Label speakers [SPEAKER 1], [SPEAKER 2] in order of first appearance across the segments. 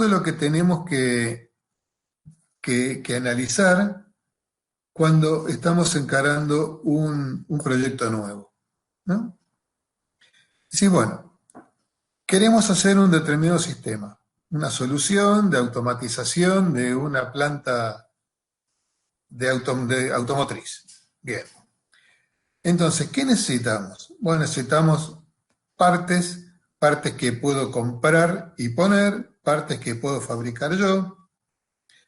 [SPEAKER 1] lo que tenemos que analizar cuando estamos encarando un proyecto nuevo, ¿no? Sí, bueno, queremos hacer un determinado sistema, una solución de automatización de una planta de automotriz. Bien. Entonces, ¿qué necesitamos? Bueno, necesitamos partes, partes que puedo comprar y poner, partes que puedo fabricar yo.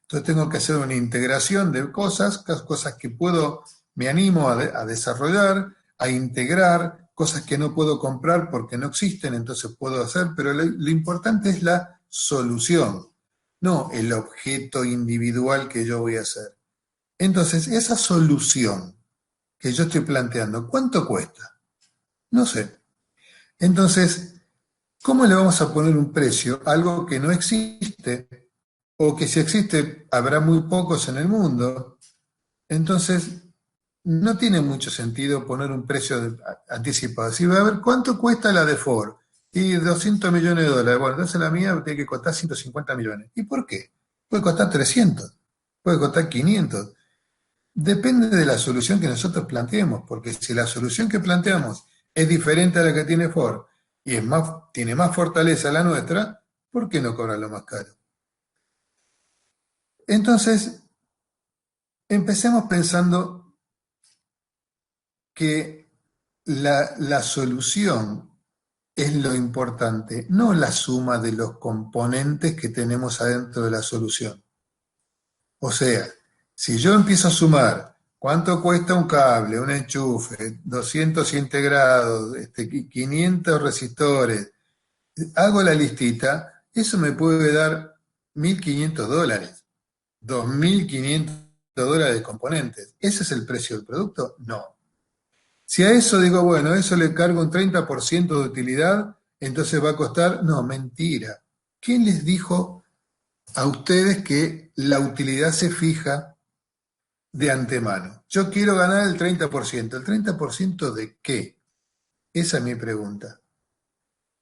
[SPEAKER 1] Entonces tengo que hacer una integración de cosas que puedo, me animo a desarrollar, a integrar, cosas que no puedo comprar porque no existen, entonces puedo hacer, pero lo importante es la solución, no el objeto individual que yo voy a hacer. Entonces, esa solución que yo estoy planteando, ¿cuánto cuesta? No sé. Entonces, ¿cómo le vamos a poner un precio a algo que no existe o que si existe habrá muy pocos en el mundo? Entonces, no tiene mucho sentido poner un precio anticipado. Si va a ver cuánto cuesta la de Ford y 200 millones de dólares. Bueno, entonces la mía tiene que costar 150 millones. ¿Y por qué? Puede costar 300, puede costar 500. Depende de la solución que nosotros planteemos, porque si la solución que planteamos es diferente a la que tiene Ford y tiene más fortaleza la nuestra, ¿por qué no cobrarlo más caro? Entonces, empecemos pensando que la solución es lo importante, no la suma de los componentes que tenemos adentro de la solución. O sea, si yo empiezo a sumar cuánto cuesta un cable, un enchufe, 200 integrados, 500 resistores, hago la listita, eso me puede dar $1.500, $2.500 de componentes. ¿Ese es el precio del producto? No. Si a eso digo, bueno, eso le cargo un 30% de utilidad, entonces va a costar, no, mentira. ¿Quién les dijo a ustedes que la utilidad se fija de antemano? Yo quiero ganar el 30%. ¿El 30% de qué? Esa es mi pregunta.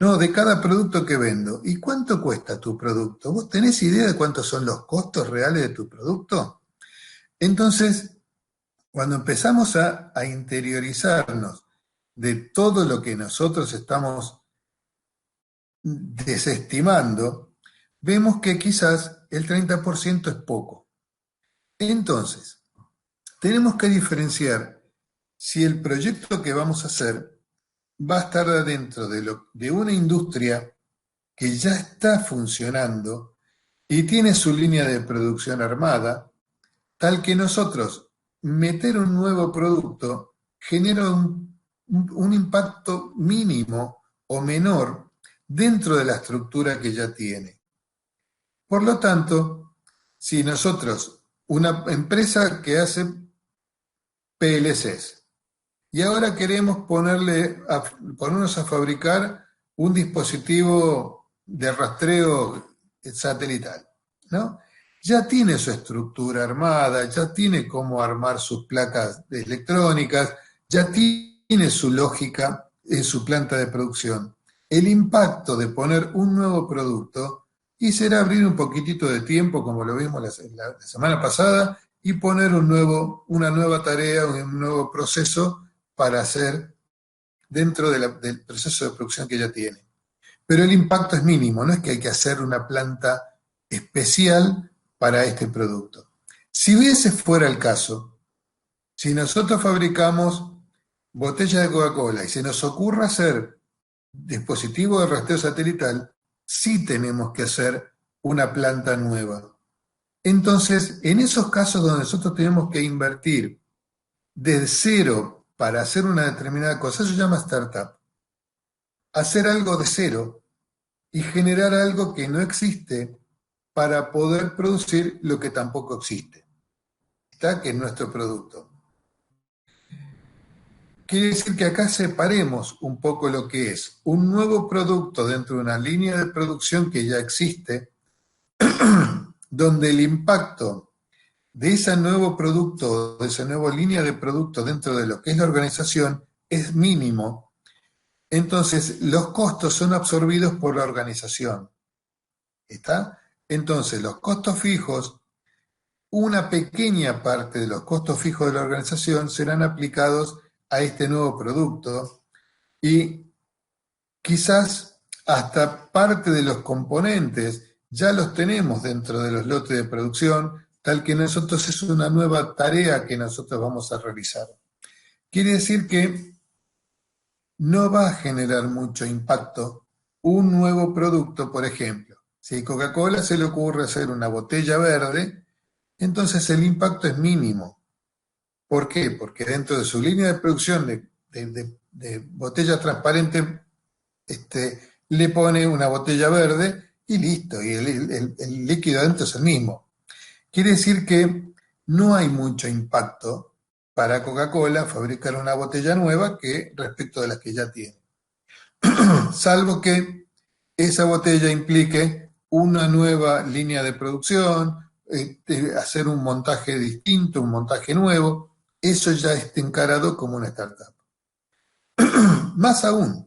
[SPEAKER 1] No, de cada producto que vendo. ¿Y cuánto cuesta tu producto? ¿Vos tenés idea de cuántos son los costos reales de tu producto? Entonces, cuando empezamos a interiorizarnos de todo lo que nosotros estamos desestimando, vemos que quizás el 30% es poco. Entonces, tenemos que diferenciar si el proyecto que vamos a hacer va a estar dentro de una industria que ya está funcionando y tiene su línea de producción armada, tal que nosotros meter un nuevo producto genera un impacto mínimo o menor dentro de la estructura que ya tiene. Por lo tanto, si nosotros, una empresa que hace PLCs, y ahora queremos ponernos a fabricar un dispositivo de rastreo satelital, ¿no? Ya tiene su estructura armada, ya tiene cómo armar sus placas electrónicas, ya tiene su lógica en su planta de producción. El impacto de poner un nuevo producto y será abrir un poquitito de tiempo, como lo vimos la semana pasada, y poner una nueva tarea, un nuevo proceso para hacer dentro del proceso de producción que ya tiene. Pero el impacto es mínimo, no es que hay que hacer una planta especial para este producto. Si ese fuera el caso, si nosotros fabricamos botellas de Coca-Cola y se nos ocurra hacer dispositivos de rastreo satelital, sí tenemos que hacer una planta nueva. Entonces, en esos casos donde nosotros tenemos que invertir de cero para hacer una determinada cosa, eso se llama startup. Hacer algo de cero y generar algo que no existe para poder producir lo que tampoco existe, ¿está? Que es nuestro producto. Quiere decir que acá separemos un poco lo que es un nuevo producto dentro de una línea de producción que ya existe, donde el impacto de ese nuevo producto, de esa nueva línea de producto dentro de lo que es la organización es mínimo. Entonces, los costos son absorbidos por la organización. ¿Está? Entonces, los costos fijos, una pequeña parte de los costos fijos de la organización serán aplicados a este nuevo producto y quizás hasta parte de los componentes ya los tenemos dentro de los lotes de producción, tal que nosotros es una nueva tarea que nosotros vamos a realizar. Quiere decir que no va a generar mucho impacto un nuevo producto, por ejemplo. Si a Coca-Cola se le ocurre hacer una botella verde, entonces el impacto es mínimo. ¿Por qué? Porque dentro de su línea de producción de botella transparente, le pone una botella verde y listo, y el líquido adentro es el mismo. Quiere decir que no hay mucho impacto para Coca-Cola fabricar una botella nueva que respecto de las que ya tiene. Salvo que esa botella implique una nueva línea de producción, hacer un montaje distinto, un montaje nuevo, eso ya está encarado como una startup. Más aún,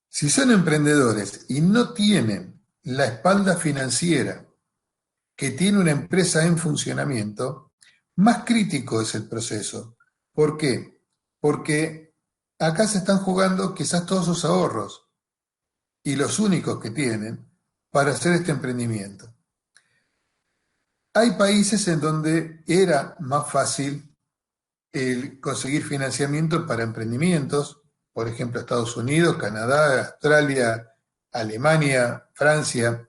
[SPEAKER 1] si son emprendedores y no tienen la espalda financiera que tiene una empresa en funcionamiento, más crítico es el proceso. ¿Por qué? Porque acá se están jugando quizás todos sus ahorros y los únicos que tienen para hacer este emprendimiento. Hay países en donde era más fácil el conseguir financiamiento para emprendimientos, por ejemplo Estados Unidos, Canadá, Australia, Alemania, Francia,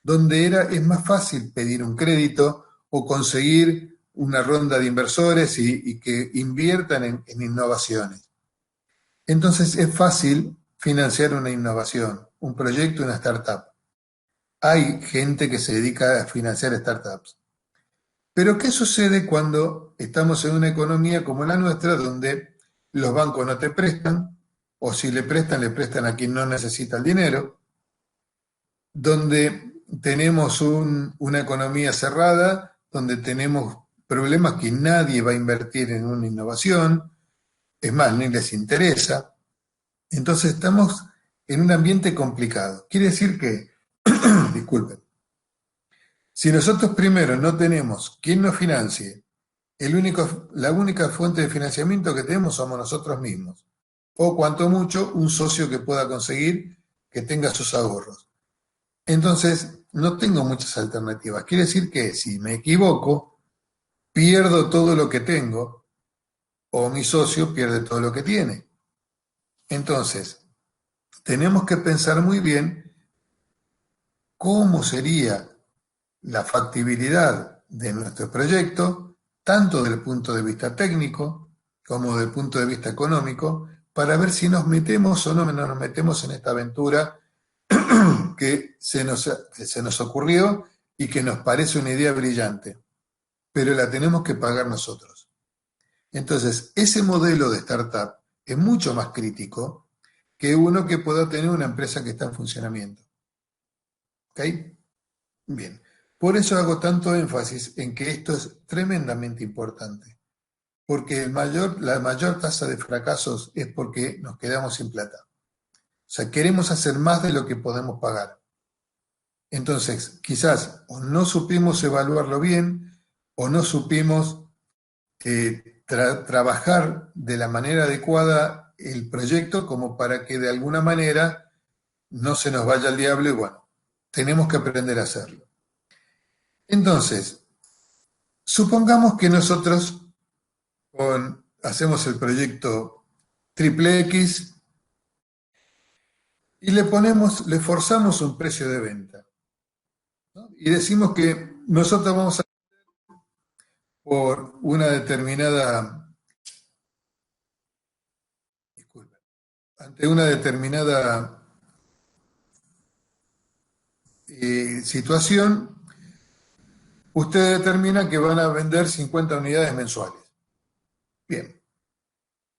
[SPEAKER 1] donde es más fácil pedir un crédito o conseguir una ronda de inversores y que inviertan en innovaciones. Entonces es fácil financiar una innovación, un proyecto, una startup. Hay gente que se dedica a financiar startups. Pero ¿qué sucede cuando estamos en una economía como la nuestra, donde los bancos no te prestan, o si le prestan a quien no necesita el dinero, donde tenemos una economía cerrada, donde tenemos problemas que nadie va a invertir en una innovación, es más, ni les interesa? Entonces estamos en un ambiente complicado. Quiere decir que, disculpen, si nosotros primero no tenemos quien nos financie, la única fuente de financiamiento que tenemos somos nosotros mismos. O cuanto mucho, un socio que pueda conseguir que tenga sus ahorros. Entonces, no tengo muchas alternativas. Quiere decir que si me equivoco, pierdo todo lo que tengo, o mi socio pierde todo lo que tiene. Entonces, tenemos que pensar muy bien cómo sería la factibilidad de nuestro proyecto, tanto desde el punto de vista técnico como desde el punto de vista económico, para ver si nos metemos o no nos metemos en esta aventura que se nos ocurrió y que nos parece una idea brillante, pero la tenemos que pagar nosotros. Entonces, ese modelo de startup es mucho más crítico que uno que pueda tener una empresa que está en funcionamiento. ¿Ok? Bien. Por eso hago tanto énfasis en que esto es tremendamente importante, porque la mayor tasa de fracasos es porque nos quedamos sin plata. O sea, queremos hacer más de lo que podemos pagar. Entonces, quizás o no supimos evaluarlo bien o no supimos trabajar de la manera adecuada el proyecto como para que de alguna manera no se nos vaya al diablo y bueno, tenemos que aprender a hacerlo. Entonces, supongamos que nosotros hacemos el proyecto Triple X y le forzamos un precio de venta, ¿no? Y decimos que nosotros vamos a por una determinada, disculpe, ante una determinada situación, usted determina que van a vender 50 unidades mensuales. Bien,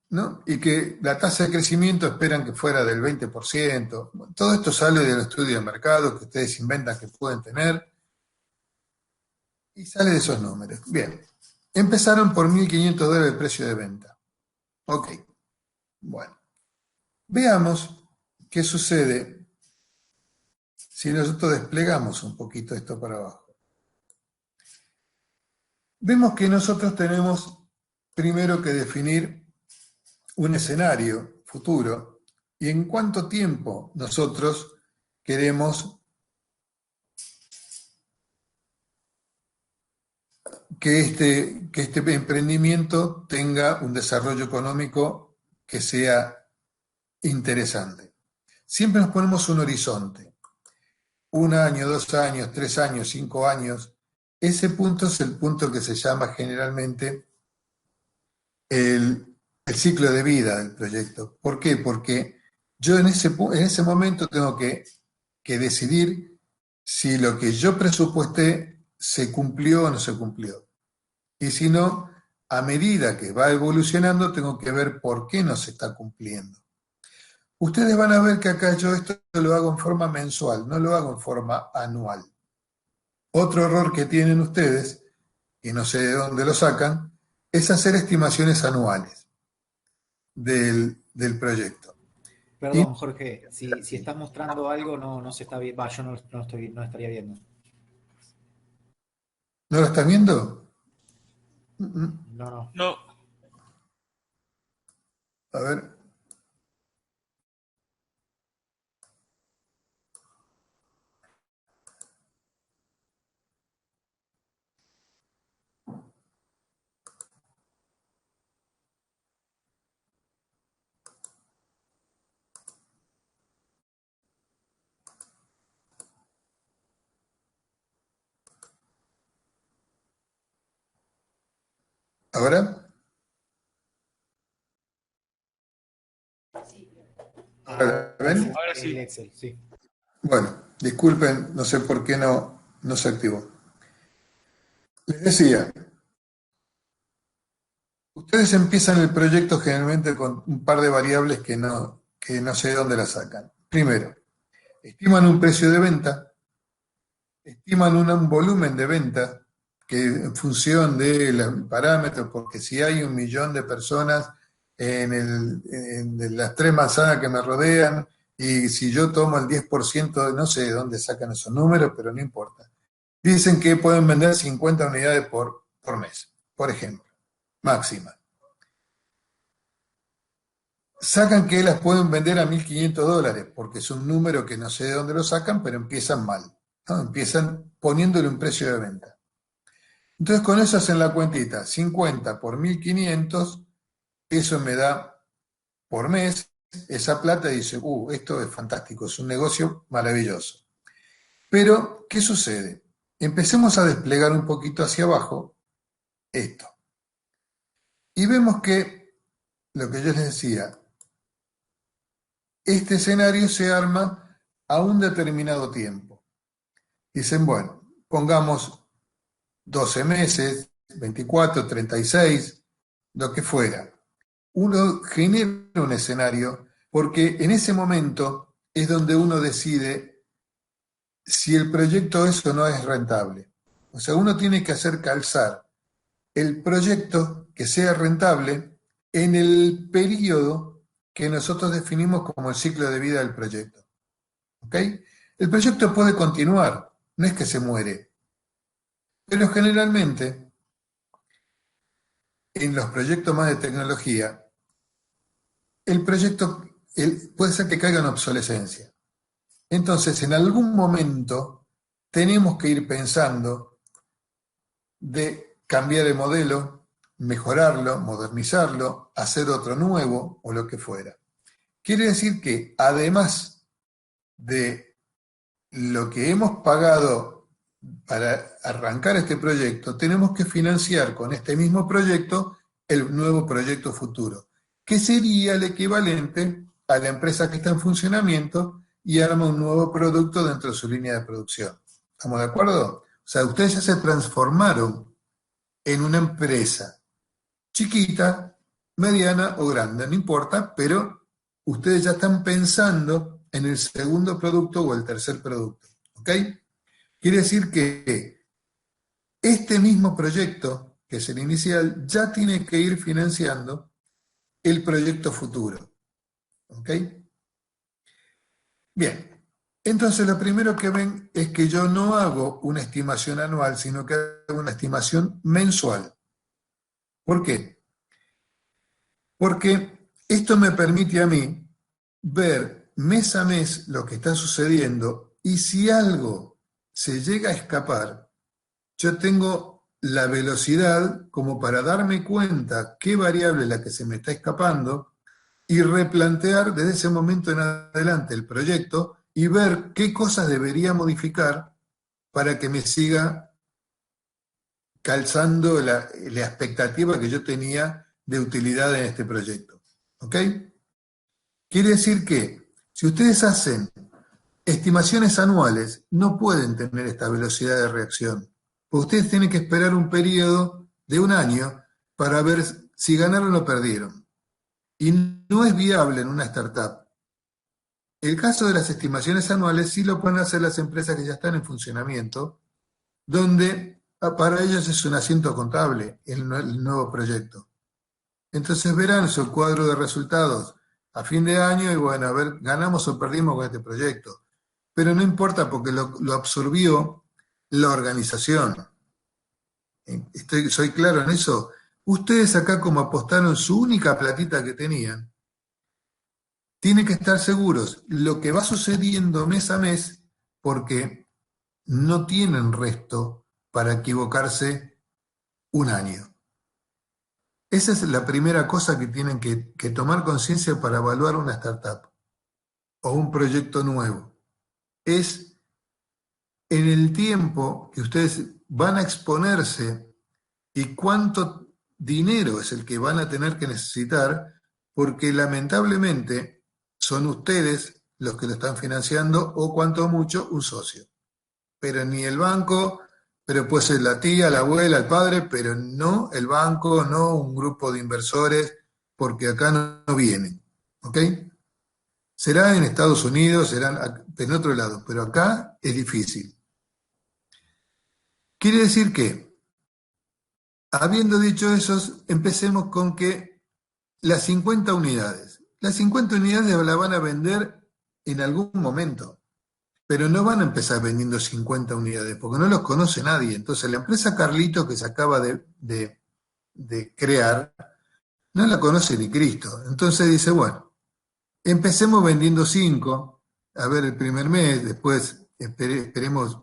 [SPEAKER 1] ¿no? Y que la tasa de crecimiento esperan que fuera del 20%. Bueno, todo esto sale del estudio de mercado que ustedes inventan que pueden tener y sale de esos números. Bien, empezaron por $1.500 el precio de venta. Ok, bueno. Veamos qué sucede si nosotros desplegamos un poquito esto para abajo, vemos que nosotros tenemos primero que definir un escenario futuro y en cuánto tiempo nosotros queremos que este emprendimiento tenga un desarrollo económico que sea interesante. Siempre nos ponemos un horizonte, 1 año, 2 años, 3 años, 5 años. Ese punto es el punto que se llama generalmente el ciclo de vida del proyecto. ¿Por qué? Porque yo en ese momento tengo que decidir si lo que yo presupuesté se cumplió o no se cumplió. Y si no, a medida que va evolucionando, tengo que ver por qué no se está cumpliendo. Ustedes van a ver que acá yo esto lo hago en forma mensual, no lo hago en forma anual. Otro error que tienen ustedes, y no sé de dónde lo sacan, es hacer estimaciones anuales del proyecto. Y
[SPEAKER 2] Perdón, Jorge, si estás mostrando algo no se está viendo. Yo no estaría viendo.
[SPEAKER 1] ¿no lo estás viendo?
[SPEAKER 2] No, no.
[SPEAKER 3] No,
[SPEAKER 1] A ver. ¿Ahora? ¿Ahora ven?
[SPEAKER 3] ahora
[SPEAKER 2] El
[SPEAKER 3] sí.
[SPEAKER 2] Excel, sí.
[SPEAKER 1] Bueno, disculpen, no sé por qué no se activó. Les decía, ustedes empiezan el proyecto generalmente con un par de variables que no sé de dónde las sacan. Primero, estiman un precio de venta, estiman un volumen de venta que en función del parámetro, porque si hay 1 millón de personas en las 3 manzanas que me rodean, y si yo tomo el 10%, no sé de dónde sacan esos números, pero no importa. Dicen que pueden vender 50 unidades por mes, por ejemplo, máxima. Sacan que las pueden vender a $1.500, porque es un número que no sé de dónde lo sacan, pero empiezan mal, ¿no? Empiezan poniéndole un precio de venta. Entonces con eso hacen la cuentita, 50 por 1.500, eso me da por mes esa plata y dice, esto es fantástico, es un negocio maravilloso. Pero, ¿qué sucede? Empecemos a desplegar un poquito hacia abajo esto. Y vemos que, lo que yo les decía, este escenario se arma a un determinado tiempo. Dicen, bueno, pongamos 12 meses, 24, 36, lo que fuera. Uno genera un escenario porque en ese momento es donde uno decide si el proyecto es o no es rentable. O sea, uno tiene que hacer calzar el proyecto que sea rentable en el periodo que nosotros definimos como el ciclo de vida del proyecto. ¿Ok? El proyecto puede continuar, no es que se muere, pero generalmente en los proyectos más de tecnología, el proyecto puede ser que caiga en obsolescencia. Entonces, en algún momento tenemos que ir pensando de cambiar el modelo, mejorarlo, modernizarlo, hacer otro nuevo o lo que fuera. Quiere decir que además de lo que hemos pagado para arrancar este proyecto, tenemos que financiar con este mismo proyecto el nuevo proyecto futuro, que sería el equivalente a la empresa que está en funcionamiento y arma un nuevo producto dentro de su línea de producción. ¿Estamos de acuerdo? O sea, ustedes ya se transformaron en una empresa chiquita, mediana o grande, no importa, pero ustedes ya están pensando en el segundo producto o el tercer producto. ¿Ok? Quiere decir que este mismo proyecto, que es el inicial, ya tiene que ir financiando el proyecto futuro. ¿Ok? Bien. Entonces, lo primero que ven es que yo no hago una estimación anual, sino que hago una estimación mensual. ¿Por qué? Porque esto me permite a mí ver mes a mes lo que está sucediendo y si algo se llega a escapar, yo tengo la velocidad como para darme cuenta qué variable es la que se me está escapando y replantear desde ese momento en adelante el proyecto y ver qué cosas debería modificar para que me siga calzando la expectativa que yo tenía de utilidad en este proyecto. ¿Ok? Quiere decir que si ustedes hacen estimaciones anuales, no pueden tener esta velocidad de reacción. Porque ustedes tienen que esperar un periodo de un año para ver si ganaron o perdieron. Y no es viable en una startup. El caso de las estimaciones anuales sí lo pueden hacer las empresas que ya están en funcionamiento, donde para ellos es un asiento contable el nuevo proyecto. Entonces verán su cuadro de resultados a fin de año y bueno, a ver, ganamos o perdimos con este proyecto. Pero no importa porque lo absorbió la organización. Soy claro en eso. Ustedes acá como apostaron su única platita que tenían, tienen que estar seguros lo que va sucediendo mes a mes porque no tienen resto para equivocarse un año. Esa es la primera cosa que tienen que tomar conciencia para evaluar una startup o un proyecto nuevo. Es en el tiempo que ustedes van a exponerse y cuánto dinero es el que van a tener que necesitar, porque lamentablemente son ustedes los que lo están financiando o cuanto mucho un socio. Pero ni el banco, pero puede ser la tía, la abuela, el padre, pero no el banco, no un grupo de inversores, porque acá no vienen. ¿Ok? Será en Estados Unidos, será en otro lado, pero acá es difícil. Quiere decir que, habiendo dicho eso, empecemos con que las 50 unidades. Las 50 unidades las van a vender en algún momento, pero no van a empezar vendiendo 50 unidades, porque no los conoce nadie. Entonces la empresa Carlito que se acaba de crear, no la conoce ni Cristo. Entonces dice, bueno, empecemos vendiendo 5, a ver el primer mes, después esperemos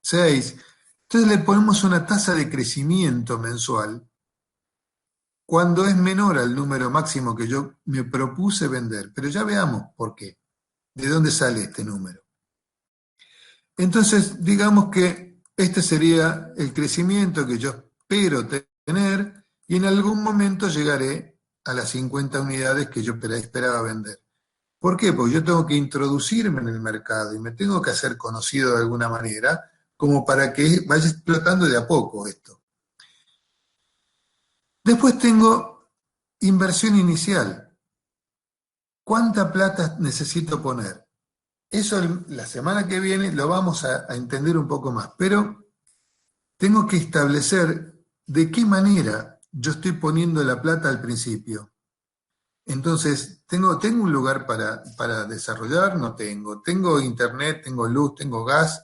[SPEAKER 1] 6. Entonces le ponemos una tasa de crecimiento mensual cuando es menor al número máximo que yo me propuse vender. Pero ya veamos por qué, de dónde sale este número. Entonces, digamos que este sería el crecimiento que yo espero tener y en algún momento llegaré a las 50 unidades que yo esperaba vender. ¿Por qué? Porque yo tengo que introducirme en el mercado y me tengo que hacer conocido de alguna manera como para que vaya explotando de a poco esto. Después tengo inversión inicial. ¿Cuánta plata necesito poner? Eso la semana que viene lo vamos a entender un poco más, pero tengo que establecer de qué manera yo estoy poniendo la plata al principio. Entonces, ¿tengo un lugar para desarrollar? No tengo. ¿Tengo internet, tengo luz, tengo gas,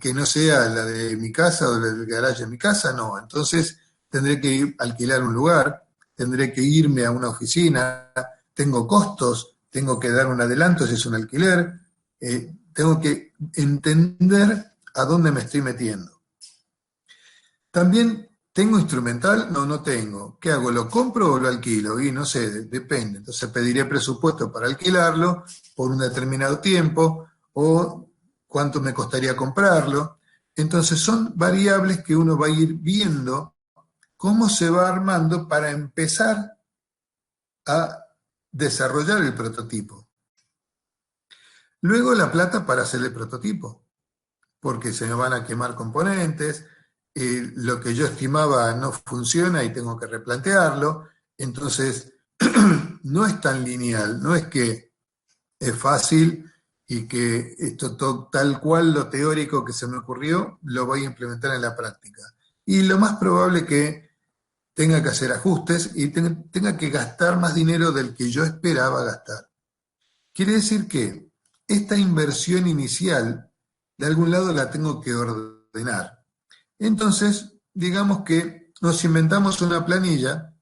[SPEAKER 1] que no sea la de mi casa o la del garaje de mi casa? No. Entonces, tendré que alquilar un lugar, tendré que irme a una oficina, tengo costos, tengo que dar un adelanto si es un alquiler, tengo que entender a dónde me estoy metiendo. También tengo instrumental, no tengo. ¿Qué hago? ¿Lo compro o lo alquilo? Y no sé, depende. Entonces pediré presupuesto para alquilarlo por un determinado tiempo o cuánto me costaría comprarlo. Entonces son variables que uno va a ir viendo cómo se va armando para empezar a desarrollar el prototipo. Luego la plata para hacer el prototipo, porque se me van a quemar componentes, lo que yo estimaba no funciona y tengo que replantearlo. Entonces, no es tan lineal, no es que es fácil y que esto tal cual lo teórico que se me ocurrió lo voy a implementar en la práctica. Y lo más probable es que tenga que hacer ajustes y tenga que gastar más dinero del que yo esperaba gastar. Quiere decir que esta inversión inicial, de algún lado la tengo que ordenar. Entonces, digamos que nos inventamos una planilla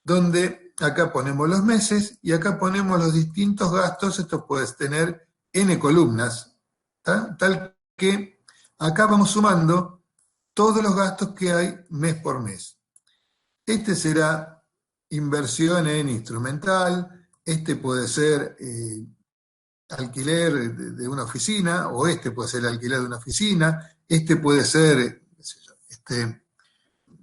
[SPEAKER 1] donde acá ponemos los meses y acá ponemos los distintos gastos. Esto puedes tener N columnas, tal que acá vamos sumando todos los gastos que hay mes por mes. Este será inversión en instrumental, este puede ser alquiler de una oficina, o este puede ser alquiler de una oficina, este puede ser, qué sé yo,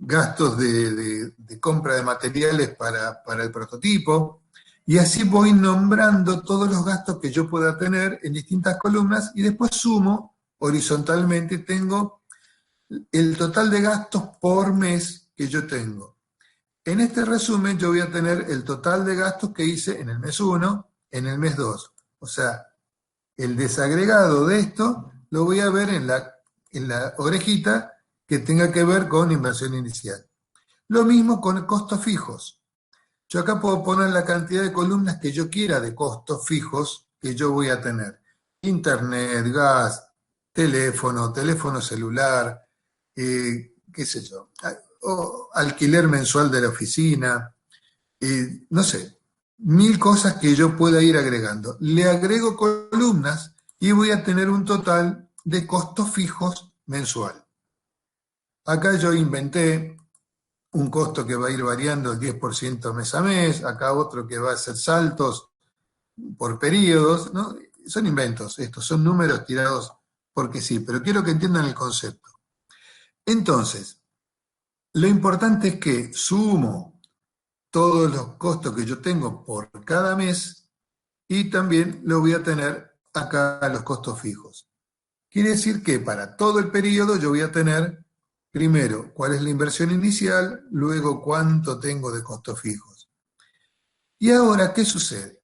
[SPEAKER 1] gastos de compra de materiales para el prototipo, y así voy nombrando todos los gastos que yo pueda tener en distintas columnas y después sumo horizontalmente, tengo el total de gastos por mes que yo tengo. En este resumen yo voy a tener el total de gastos que hice en el mes 1, en el mes 2. O sea, el desagregado de esto lo voy a ver en la orejita que tenga que ver con inversión inicial. Lo mismo con costos fijos. Yo acá puedo poner la cantidad de columnas que yo quiera de costos fijos que yo voy a tener. Internet, gas, teléfono celular, qué sé yo, o alquiler mensual de la oficina, no sé, 1000 cosas que yo pueda ir agregando. Le agrego columnas y voy a tener un total de costos fijos mensual. Acá yo inventé un costo que va a ir variando el 10% mes a mes, acá otro que va a hacer saltos por periodos, ¿no? Son inventos, estos son números tirados porque sí, pero quiero que entiendan el concepto. Entonces, lo importante es que sumo todos los costos que yo tengo por cada mes y también lo voy a tener acá los costos fijos. Quiere decir que para todo el periodo yo voy a tener primero cuál es la inversión inicial, luego cuánto tengo de costos fijos. Y ahora, ¿qué sucede?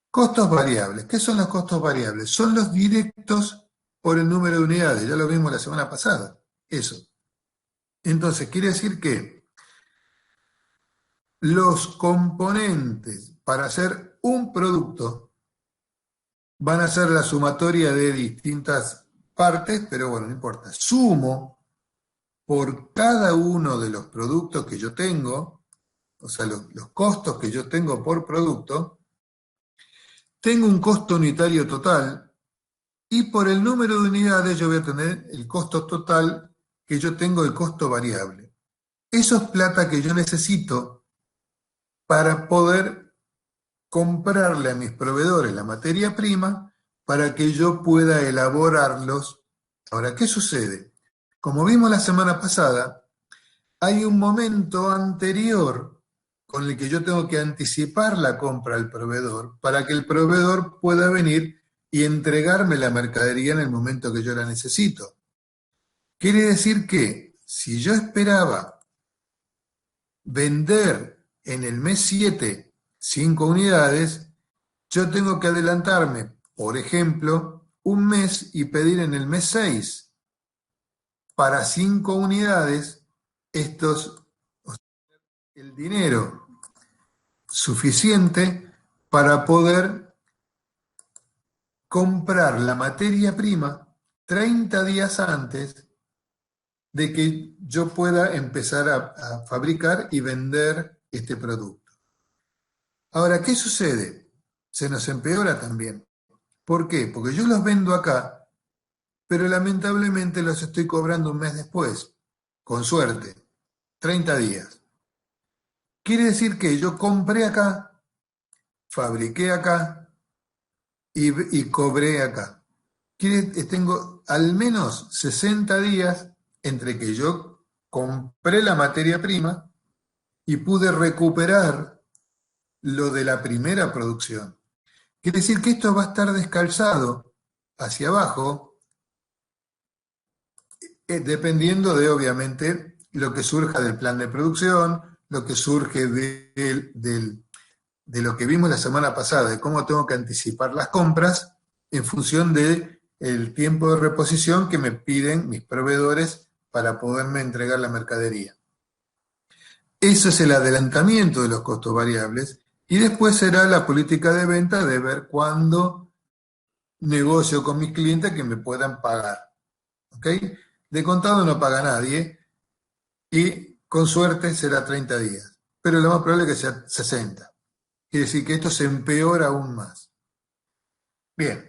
[SPEAKER 1] Costos variables. ¿Qué son los costos variables? Son los directos por el número de unidades. Ya lo vimos la semana pasada. Eso. Entonces, quiere decir que los componentes para hacer un producto van a ser la sumatoria de distintas partes, pero bueno, no importa. Sumo por cada uno de los productos que yo tengo, o sea, los costos que yo tengo por producto, tengo un costo unitario total y por el número de unidades yo voy a tener el costo total que yo tengo, el costo variable. Eso es plata que yo necesito para poder comprarle a mis proveedores la materia prima para que yo pueda elaborarlos. Ahora, ¿qué sucede? Como vimos la semana pasada, hay un momento anterior con el que yo tengo que anticipar la compra al proveedor para que el proveedor pueda venir y entregarme la mercadería en el momento que yo la necesito. Quiere decir que si yo esperaba vender en el mes 7 5 unidades, yo tengo que adelantarme, por ejemplo, un mes y pedir en el mes 6 para 5 unidades el dinero suficiente para poder comprar la materia prima 30 días antes de que yo pueda empezar a fabricar y vender este producto. Ahora, ¿qué sucede? Se nos empeora también. ¿Por qué? Porque yo los vendo acá, pero lamentablemente los estoy cobrando un mes después, con suerte, 30 días. Quiere decir que yo compré acá, fabriqué acá y cobré acá. Tengo al menos 60 días entre que yo compré la materia prima y pude recuperar lo de la primera producción. Quiere decir que esto va a estar descalzado hacia abajo, dependiendo de, obviamente, lo que surja del plan de producción, lo que surge de lo que vimos la semana pasada, de cómo tengo que anticipar las compras en función del tiempo de reposición que me piden mis proveedores para poderme entregar la mercadería. Eso es el adelantamiento de los costos variables y después será la política de venta de ver cuándo negocio con mis clientes que me puedan pagar. ¿Ok? De contado no paga nadie y con suerte será 30 días. Pero lo más probable es que sea 60. Quiere decir que esto se empeora aún más. Bien.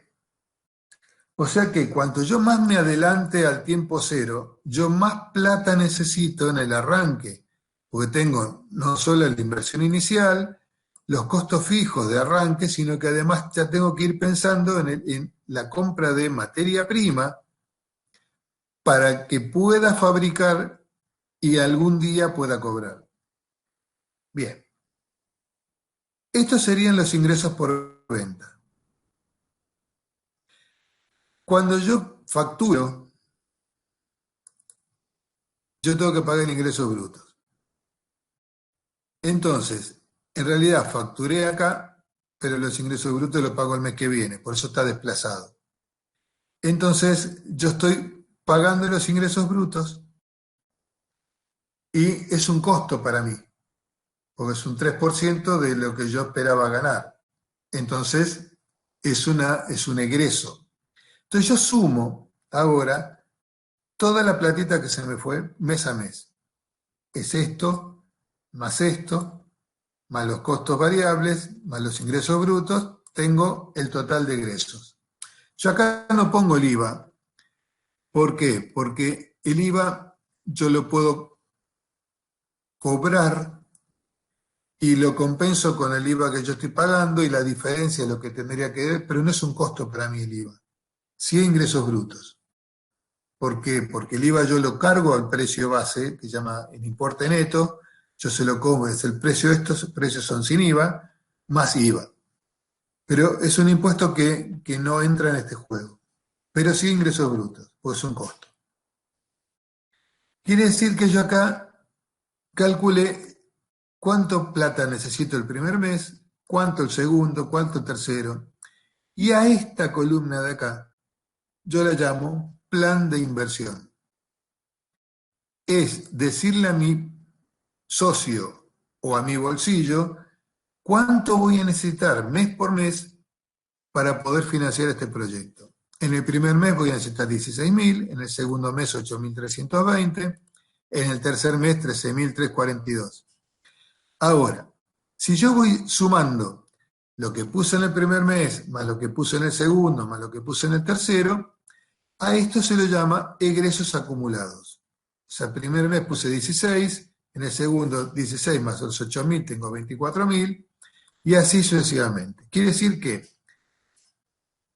[SPEAKER 1] O sea que cuanto yo más me adelante al tiempo cero, yo más plata necesito en el arranque, porque tengo no solo la inversión inicial, los costos fijos de arranque, sino que además ya tengo que ir pensando en la compra de materia prima para que pueda fabricar y algún día pueda cobrar. Bien, estos serían los ingresos por venta. Cuando yo facturo, yo tengo que pagar ingresos brutos. Entonces, en realidad facturé acá, pero los ingresos brutos los pago el mes que viene, por eso está desplazado. Entonces, yo estoy pagando los ingresos brutos y es un costo para mí, porque es un 3% de lo que yo esperaba ganar. Entonces, es un egreso. Entonces, yo sumo ahora toda la platita que se me fue mes a mes. Es esto, más los costos variables, más los ingresos brutos, tengo el total de egresos. Yo acá no pongo el IVA. ¿Por qué? Porque el IVA yo lo puedo cobrar y lo compenso con el IVA que yo estoy pagando y la diferencia es lo que tendría que ver, pero no es un costo para mí el IVA. Sí hay ingresos brutos. ¿Por qué? Porque el IVA yo lo cargo al precio base, que se llama el importe neto, yo se lo cobro, es el precio de estos precios son sin IVA, más IVA. Pero es un impuesto que no entra en este juego. Pero sí ingresos brutos, pues es un costo. Quiere decir que yo acá calculé cuánto plata necesito el primer mes, cuánto el segundo, cuánto el tercero. Y a esta columna de acá yo la llamo plan de inversión. Es decirle a mi socio o a mi bolsillo cuánto voy a necesitar mes por mes para poder financiar este proyecto. En el primer mes voy a necesitar 16.000, en el segundo mes 8.320, en el tercer mes 13.342. Ahora, si yo voy sumando lo que puse en el primer mes, más lo que puse en el segundo, más lo que puse en el tercero, a esto se lo llama egresos acumulados. O sea, el primer mes puse 16, en el segundo 16 más los 8.000 tengo 24.000, y así sucesivamente. Quiere decir que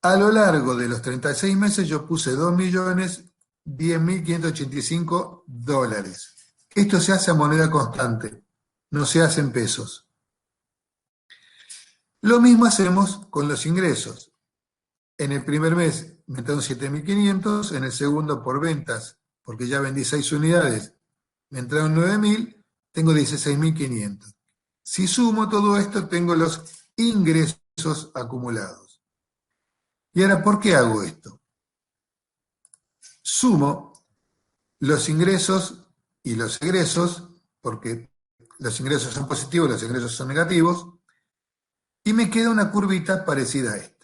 [SPEAKER 1] a lo largo de los 36 meses yo puse 2.010.585 dólares. Esto se hace a moneda constante, no se hace en pesos. Lo mismo hacemos con los ingresos. En el primer mes me entraron 7.500, en el segundo por ventas, porque ya vendí 6 unidades, me entraron 9.000, tengo 16.500. Si sumo todo esto, tengo los ingresos acumulados. Y ahora, ¿por qué hago esto? Sumo los ingresos y los egresos, porque los ingresos son positivos, los egresos son negativos, y me queda una curvita parecida a esta.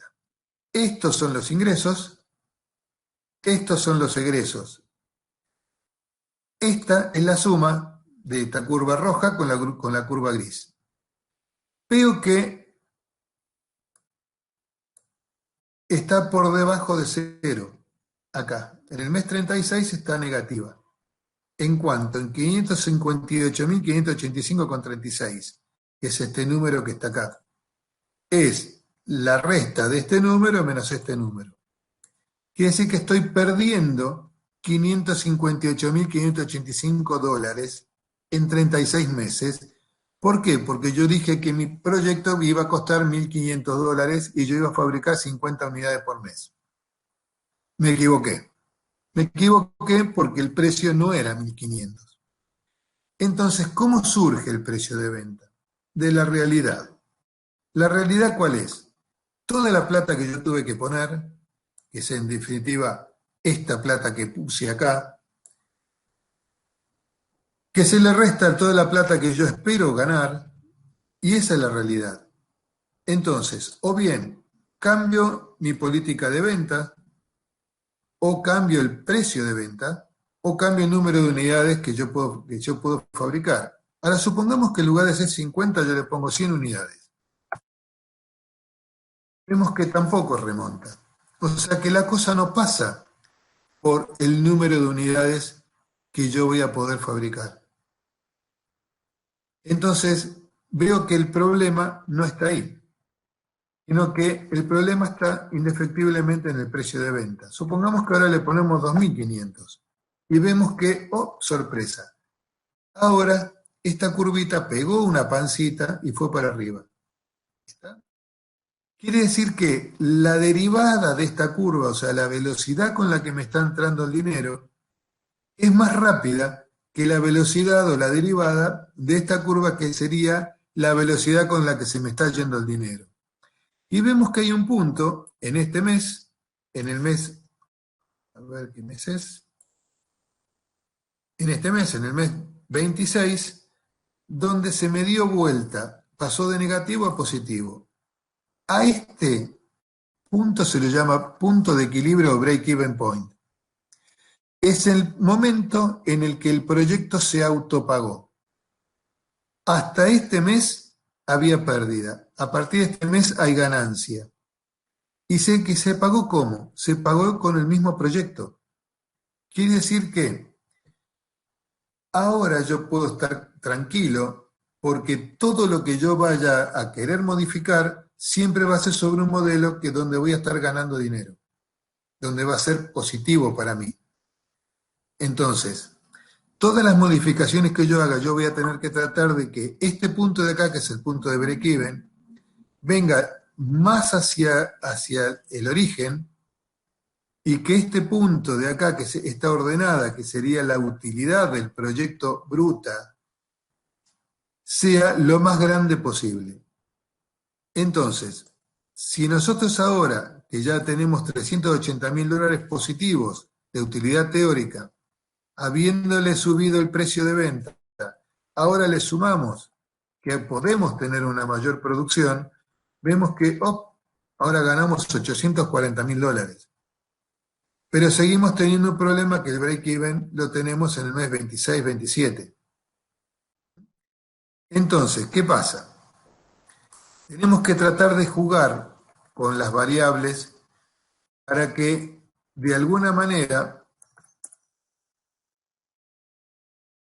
[SPEAKER 1] Estos son los ingresos, estos son los egresos. Esta es la suma de esta curva roja con la curva gris. Veo que está por debajo de cero. Acá, en el mes 36 está negativa. ¿En cuánto? En 558.585,36, que es este número que está acá. Es la resta de este número menos este número. Quiere decir que estoy perdiendo 558.585 dólares en 36 meses. ¿Por qué? Porque yo dije que mi proyecto iba a costar 1.500 dólares y yo iba a fabricar 50 unidades por mes. Me equivoqué. Me equivoqué porque el precio no era 1.500. Entonces, ¿cómo surge el precio de venta? De la realidad. ¿La realidad cuál es? Toda la plata que yo tuve que poner, que es en definitiva esta plata que puse acá, que se le resta toda la plata que yo espero ganar, y esa es la realidad. Entonces, o bien cambio mi política de venta, o cambio el precio de venta, o cambio el número de unidades que yo puedo fabricar. Ahora, supongamos que en lugar de ser 50, yo le pongo 100 unidades. Vemos que tampoco remonta. O sea que la cosa no pasa por el número de unidades que yo voy a poder fabricar. Entonces, veo que el problema no está ahí, sino que el problema está indefectiblemente en el precio de venta. Supongamos que ahora le ponemos 2.500 y vemos que, oh, sorpresa, ahora esta curvita pegó una pancita y fue para arriba. ¿Está? Quiere decir que la derivada de esta curva, o sea, la velocidad con la que me está entrando el dinero, es más rápida que la velocidad o la derivada de esta curva, que sería la velocidad con la que se me está yendo el dinero. Y vemos que hay un punto en este mes, en el mes, a ver qué mes es, en este mes, en el mes 26, donde se me dio vuelta, pasó de negativo a positivo. A este punto se le llama punto de equilibrio o break-even point. Es el momento en el que el proyecto se autopagó. Hasta este mes había pérdida. A partir de este mes hay ganancia. Y sé que se pagó ¿cómo? Se pagó con el mismo proyecto. Quiere decir que ahora yo puedo estar tranquilo porque todo lo que yo vaya a querer modificar siempre va a ser sobre un modelo que donde voy a estar ganando dinero, donde va a ser positivo para mí. Entonces, todas las modificaciones que yo haga, yo voy a tener que tratar de que este punto de acá, que es el punto de break-even, venga más hacia el origen, y que este punto de acá, que está ordenada, que sería la utilidad del proyecto bruta, sea lo más grande posible. Entonces, si nosotros ahora, que ya tenemos $380.000 positivos de utilidad teórica, habiéndole subido el precio de venta, ahora le sumamos que podemos tener una mayor producción, vemos que ahora ganamos $840.000. Pero seguimos teniendo un problema, que el break-even lo tenemos en el mes 26, 27. Entonces, ¿qué pasa? Tenemos que tratar de jugar con las variables para que, de alguna manera,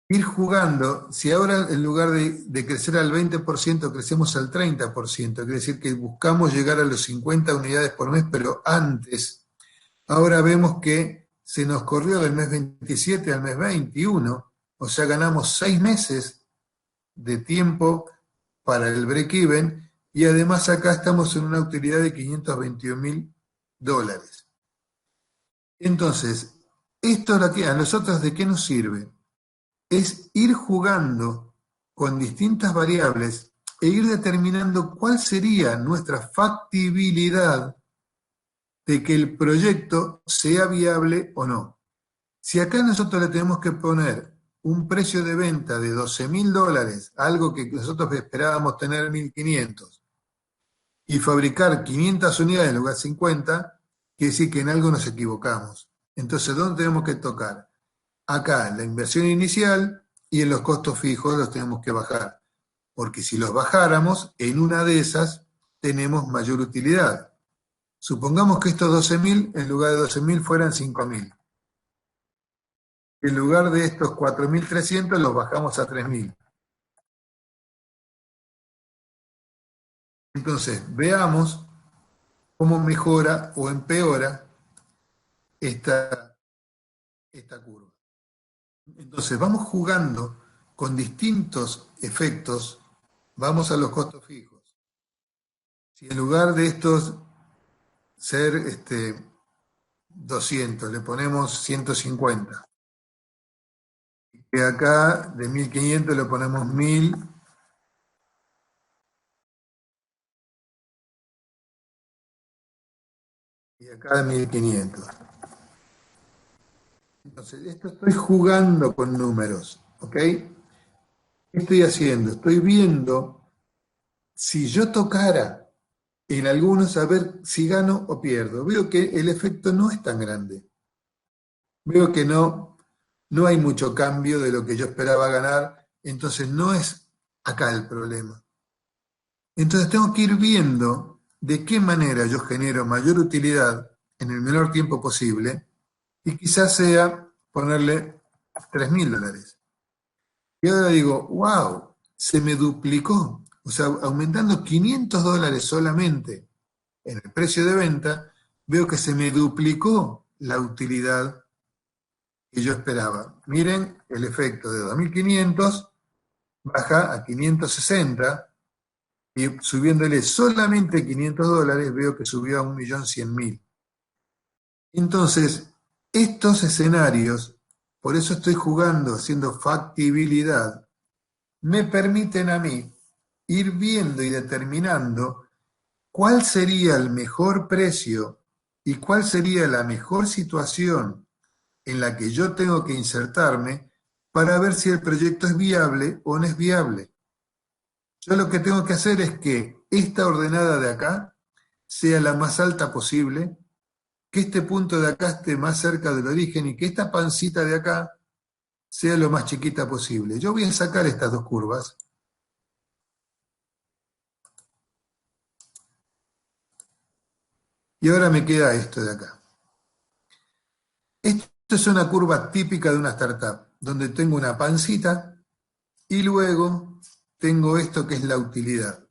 [SPEAKER 1] ir jugando. Si ahora en lugar de crecer al 20%, crecemos al 30%, quiere decir que buscamos llegar a los 50 unidades por mes, pero antes, ahora vemos que se nos corrió del mes 27 al mes 21, o sea, ganamos 6 meses de tiempo para el break-even, y además acá estamos en una utilidad de $521.000. Entonces, esto a nosotros, ¿de qué nos sirve? Es ir jugando con distintas variables e ir determinando cuál sería nuestra factibilidad de que el proyecto sea viable o no. Si acá nosotros le tenemos que poner un precio de venta de $12.000, algo que nosotros esperábamos tener 1.500, y fabricar 500 unidades en lugar de 50, quiere decir que en algo nos equivocamos. Entonces, ¿dónde tenemos que tocar? Acá, en la inversión inicial y en los costos fijos los tenemos que bajar. Porque si los bajáramos, en una de esas tenemos mayor utilidad. Supongamos que estos 12.000, en lugar de 12.000, fueran 5.000. En lugar de estos 4.300, los bajamos a 3.000. Entonces, veamos cómo mejora o empeora esta curva. Entonces, vamos jugando con distintos efectos, vamos a los costos fijos. Si en lugar de estos ser 200, le ponemos 150. Y acá de 1.500 le ponemos 1.000. Y acá de 1.500. Entonces, esto estoy jugando con números, ¿ok? ¿Qué estoy haciendo? Estoy viendo si yo tocara en algunos a ver si gano o pierdo. Veo que el efecto no es tan grande. Veo que no hay mucho cambio de lo que yo esperaba ganar, entonces no es acá el problema. Entonces tengo que ir viendo de qué manera yo genero mayor utilidad en el menor tiempo posible y quizás sea ponerle $3.000. Y ahora digo, wow, se me duplicó. O sea, aumentando $500 solamente en el precio de venta, veo que se me duplicó la utilidad que yo esperaba. Miren el efecto de 2.500 baja a 560 y subiéndole solamente $500 veo que subió a 1.100.000. Entonces, estos escenarios, por eso estoy jugando, haciendo factibilidad, me permiten a mí ir viendo y determinando cuál sería el mejor precio y cuál sería la mejor situación en la que yo tengo que insertarme para ver si el proyecto es viable o no es viable. Yo lo que tengo que hacer es que esta ordenada de acá sea la más alta posible, que este punto de acá esté más cerca del origen y que esta pancita de acá sea lo más chiquita posible. Yo voy a sacar estas dos curvas. Y ahora me queda esto de acá. Esto es una curva típica de una startup, donde tengo una pancita y luego tengo esto que es la utilidad.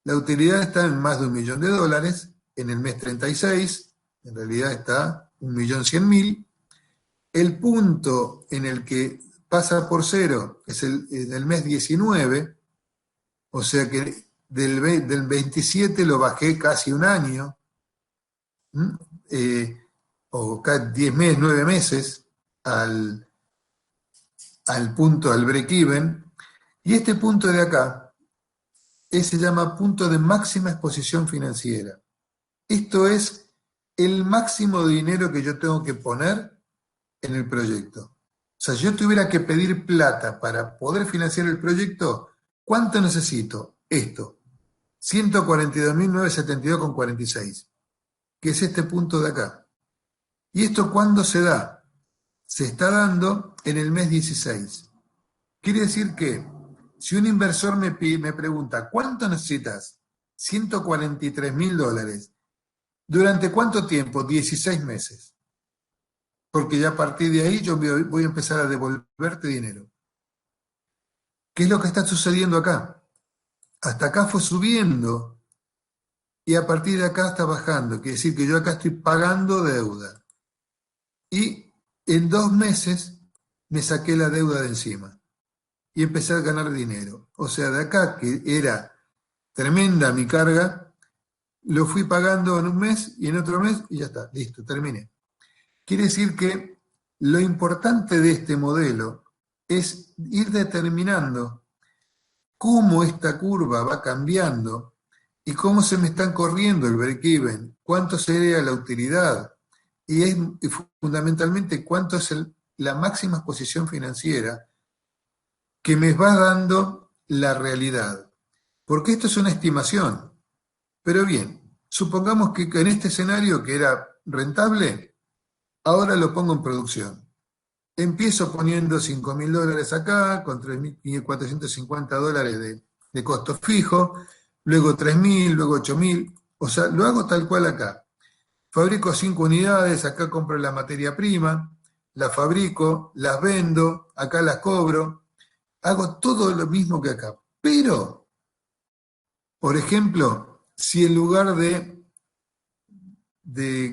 [SPEAKER 1] La utilidad está en más de $1.000.000, en el mes 36, en realidad está 1.100.000. El punto en el que pasa por cero es el del mes 19, o sea que del 27 lo bajé casi un año, o 10 meses, 9 meses al, al punto, al break-even. Y este punto de acá se llama punto de máxima exposición financiera. Esto es el máximo de dinero que yo tengo que poner en el proyecto. O sea, si yo tuviera que pedir plata para poder financiar el proyecto, ¿cuánto necesito? Esto, 142.972,46, que es este punto de acá. ¿Y esto cuándo se da? Se está dando en el mes 16. Quiere decir que si un inversor me pregunta, ¿cuánto necesitas? $143.000. ¿Durante cuánto tiempo? 16 meses. Porque ya a partir de ahí yo voy a empezar a devolverte dinero. ¿Qué es lo que está sucediendo acá? Hasta acá fue subiendo y a partir de acá está bajando. Quiere decir que yo acá estoy pagando deuda. Y en 2 meses me saqué la deuda de encima y empecé a ganar dinero. O sea, de acá, que era tremenda mi carga, lo fui pagando en un mes y en otro mes y ya está, listo, terminé. Quiere decir que lo importante de este modelo es ir determinando cómo esta curva va cambiando y cómo se me están corriendo el break-even, cuánto sería la utilidad y fundamentalmente cuánto es la máxima exposición financiera que me va dando la realidad. Porque esto es una estimación. Pero bien, supongamos que en este escenario que era rentable, ahora lo pongo en producción. Empiezo poniendo $5.000 acá, con $3.450 de costo fijo, luego 3.000, luego 8.000, o sea, lo hago tal cual acá. Fabrico 5 unidades, acá compro la materia prima, las fabrico, las vendo, acá las cobro, hago todo lo mismo que acá. Pero, por ejemplo, si en lugar de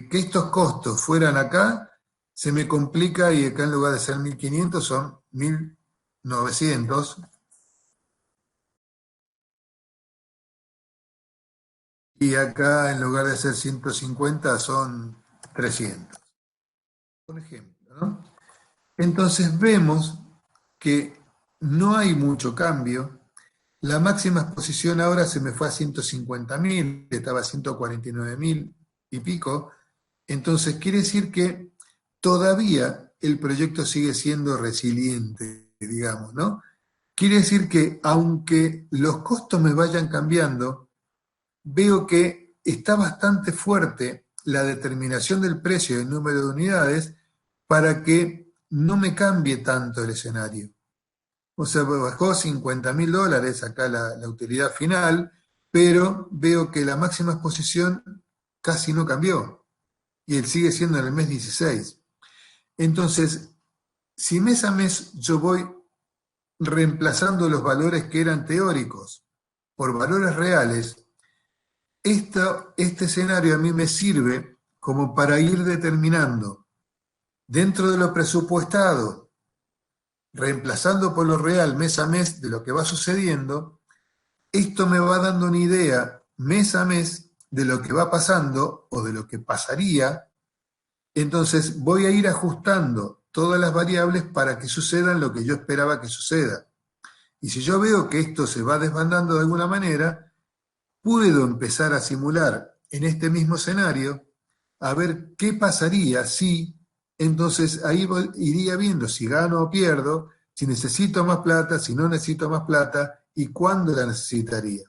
[SPEAKER 1] que estos costos fueran acá, se me complica y acá en lugar de ser 1.500 son 1.900. Y acá en lugar de ser 150 son 300. Por ejemplo, ¿no? Entonces vemos que no hay mucho cambio. La máxima exposición ahora se me fue a 150.000, estaba a 149.000 y pico. Entonces quiere decir que todavía el proyecto sigue siendo resiliente, digamos, ¿no? Quiere decir que aunque los costos me vayan cambiando, veo que está bastante fuerte la determinación del precio y el número de unidades para que no me cambie tanto el escenario. O sea, bajó $50.000 acá la utilidad final, pero veo que la máxima exposición casi no cambió y él sigue siendo en el mes 16. Entonces, si mes a mes yo voy reemplazando los valores que eran teóricos por valores reales, este escenario a mí me sirve como para ir determinando dentro de lo presupuestado, reemplazando por lo real mes a mes de lo que va sucediendo. Esto me va dando una idea mes a mes de lo que va pasando o de lo que pasaría. Entonces voy a ir ajustando todas las variables para que sucedan lo que yo esperaba que suceda. Y si yo veo que esto se va desbandando de alguna manera, puedo empezar a simular en este mismo escenario a ver qué pasaría si, entonces ahí iría viendo si gano o pierdo, si necesito más plata, si no necesito más plata y cuándo la necesitaría.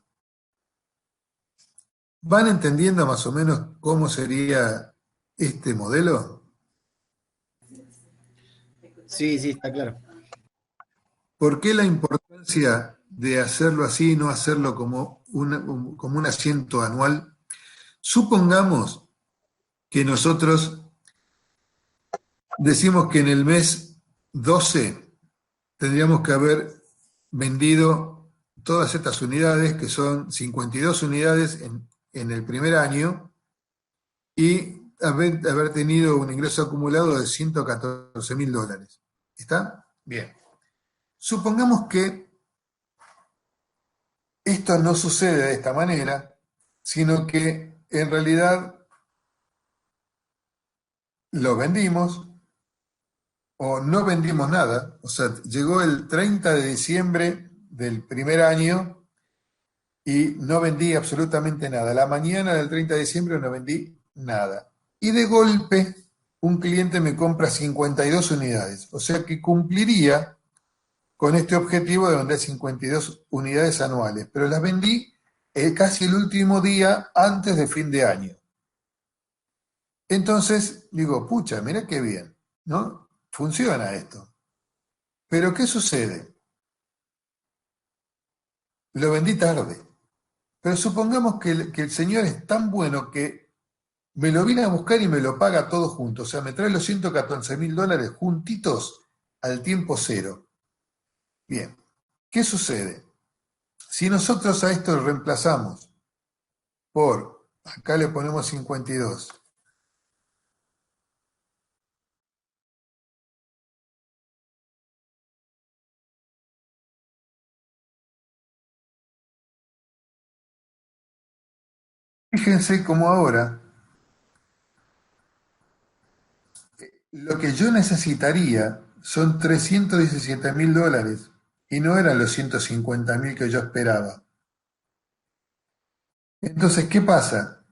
[SPEAKER 1] ¿Van entendiendo más o menos cómo sería este modelo?
[SPEAKER 2] Sí, sí, está claro.
[SPEAKER 1] ¿Por qué la importancia de hacerlo así y no hacerlo como un asiento anual? Supongamos que nosotros decimos que en el mes 12 tendríamos que haber vendido todas estas unidades, que son 52 unidades en el primer año, y haber tenido un ingreso acumulado de $114.000. ¿Está? Bien. Supongamos que esto no sucede de esta manera, sino que en realidad lo vendimos o no vendimos nada. O sea, llegó el 30 de diciembre del primer año y no vendí absolutamente nada. La mañana del 30 de diciembre no vendí nada. Y de golpe un cliente me compra 52 unidades. O sea que cumpliría con este objetivo de vender 52 unidades anuales. Pero las vendí casi el último día antes de fin de año. Entonces digo, pucha, mira qué bien, ¿no? Funciona esto. Pero ¿qué sucede? Lo vendí tarde. Pero supongamos que el señor es tan bueno que me lo viene a buscar y me lo paga todo junto. O sea, me trae los $114.000 juntitos al tiempo cero. Bien, ¿qué sucede? Si nosotros a esto lo reemplazamos por, acá le ponemos 52. Fíjense cómo ahora lo que yo necesitaría son $317.000 y no eran los 150.000 que yo esperaba. Entonces, ¿qué pasa?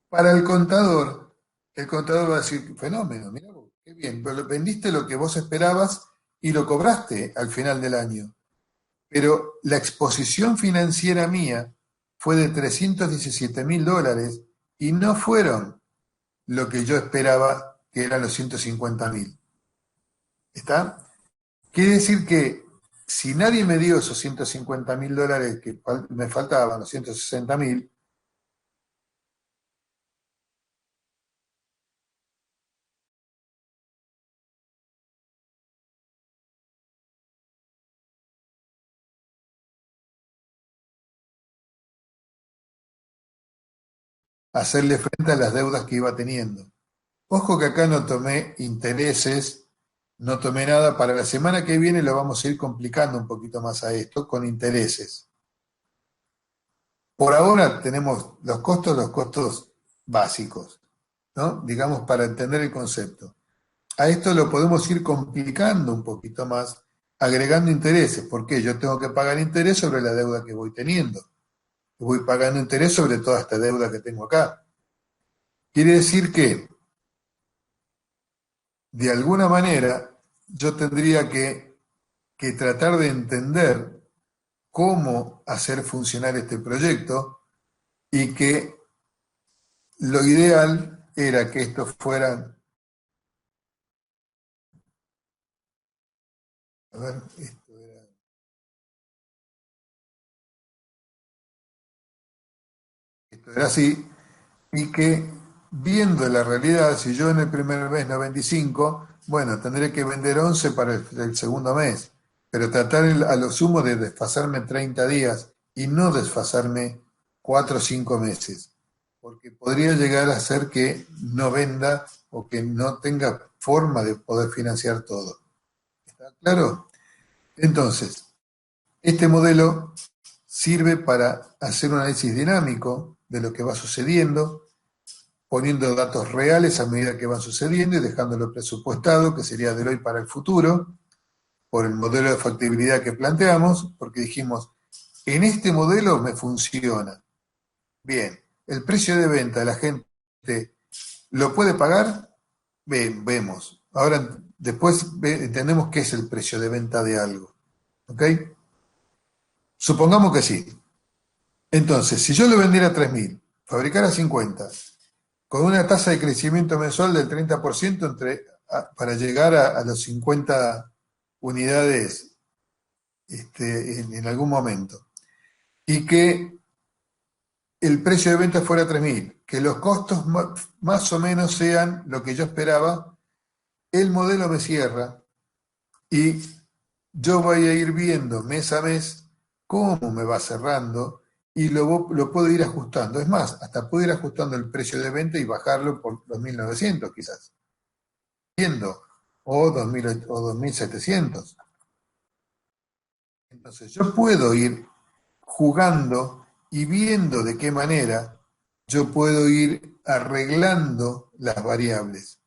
[SPEAKER 1] Para el contador va a decir, fenómeno, mira, qué bien, pero vendiste lo que vos esperabas y lo cobraste al final del año. Pero la exposición financiera mía fue de $317.000 y no fueron lo que yo esperaba, que eran los 150.000. ¿Está? Quiere decir que si nadie me dio esos $150.000 que me faltaban, los 160.000, hacerle frente a las deudas que iba teniendo. Ojo que acá no tomé intereses, no tomé nada. Para la semana que viene lo vamos a ir complicando un poquito más a esto con intereses. Por ahora tenemos los costos básicos, ¿no? Digamos, para entender el concepto. A esto lo podemos ir complicando un poquito más, agregando intereses, porque yo tengo que pagar interés sobre la deuda que voy teniendo. Voy pagando interés sobre toda esta deuda que tengo acá. Quiere decir que, de alguna manera, yo tendría que tratar de entender cómo hacer funcionar este proyecto y que lo ideal era que esto fuera, a ver, esto era así, y que viendo la realidad, si yo en el primer mes no vendí 5, bueno, tendré que vender 11 para el segundo mes, pero tratar a lo sumo de desfasarme 30 días y no desfasarme 4 o 5 meses, porque podría llegar a ser que no venda o que no tenga forma de poder financiar todo. ¿Está claro? Entonces, este modelo sirve para hacer un análisis dinámico de lo que va sucediendo, poniendo datos reales a medida que van sucediendo y dejándolo presupuestado, que sería del hoy para el futuro, por el modelo de factibilidad que planteamos, porque dijimos, en este modelo me funciona. Bien, el precio de venta de la gente lo puede pagar, bien, vemos. Ahora, después entendemos qué es el precio de venta de algo. ¿Ok? Supongamos que sí. Entonces, si yo lo vendiera a 3.000, fabricara 50, con una tasa de crecimiento mensual del 30% para llegar a los 50 unidades en algún momento. Y que el precio de venta fuera 3.000, que los costos más o menos sean lo que yo esperaba, el modelo me cierra y yo voy a ir viendo mes a mes cómo me va cerrando y lo puedo ir ajustando. Es más, hasta puedo ir ajustando el precio de venta y bajarlo por 2.900 quizás. O 2000 o 2.700. Entonces yo puedo ir jugando y viendo de qué manera yo puedo ir arreglando las variables.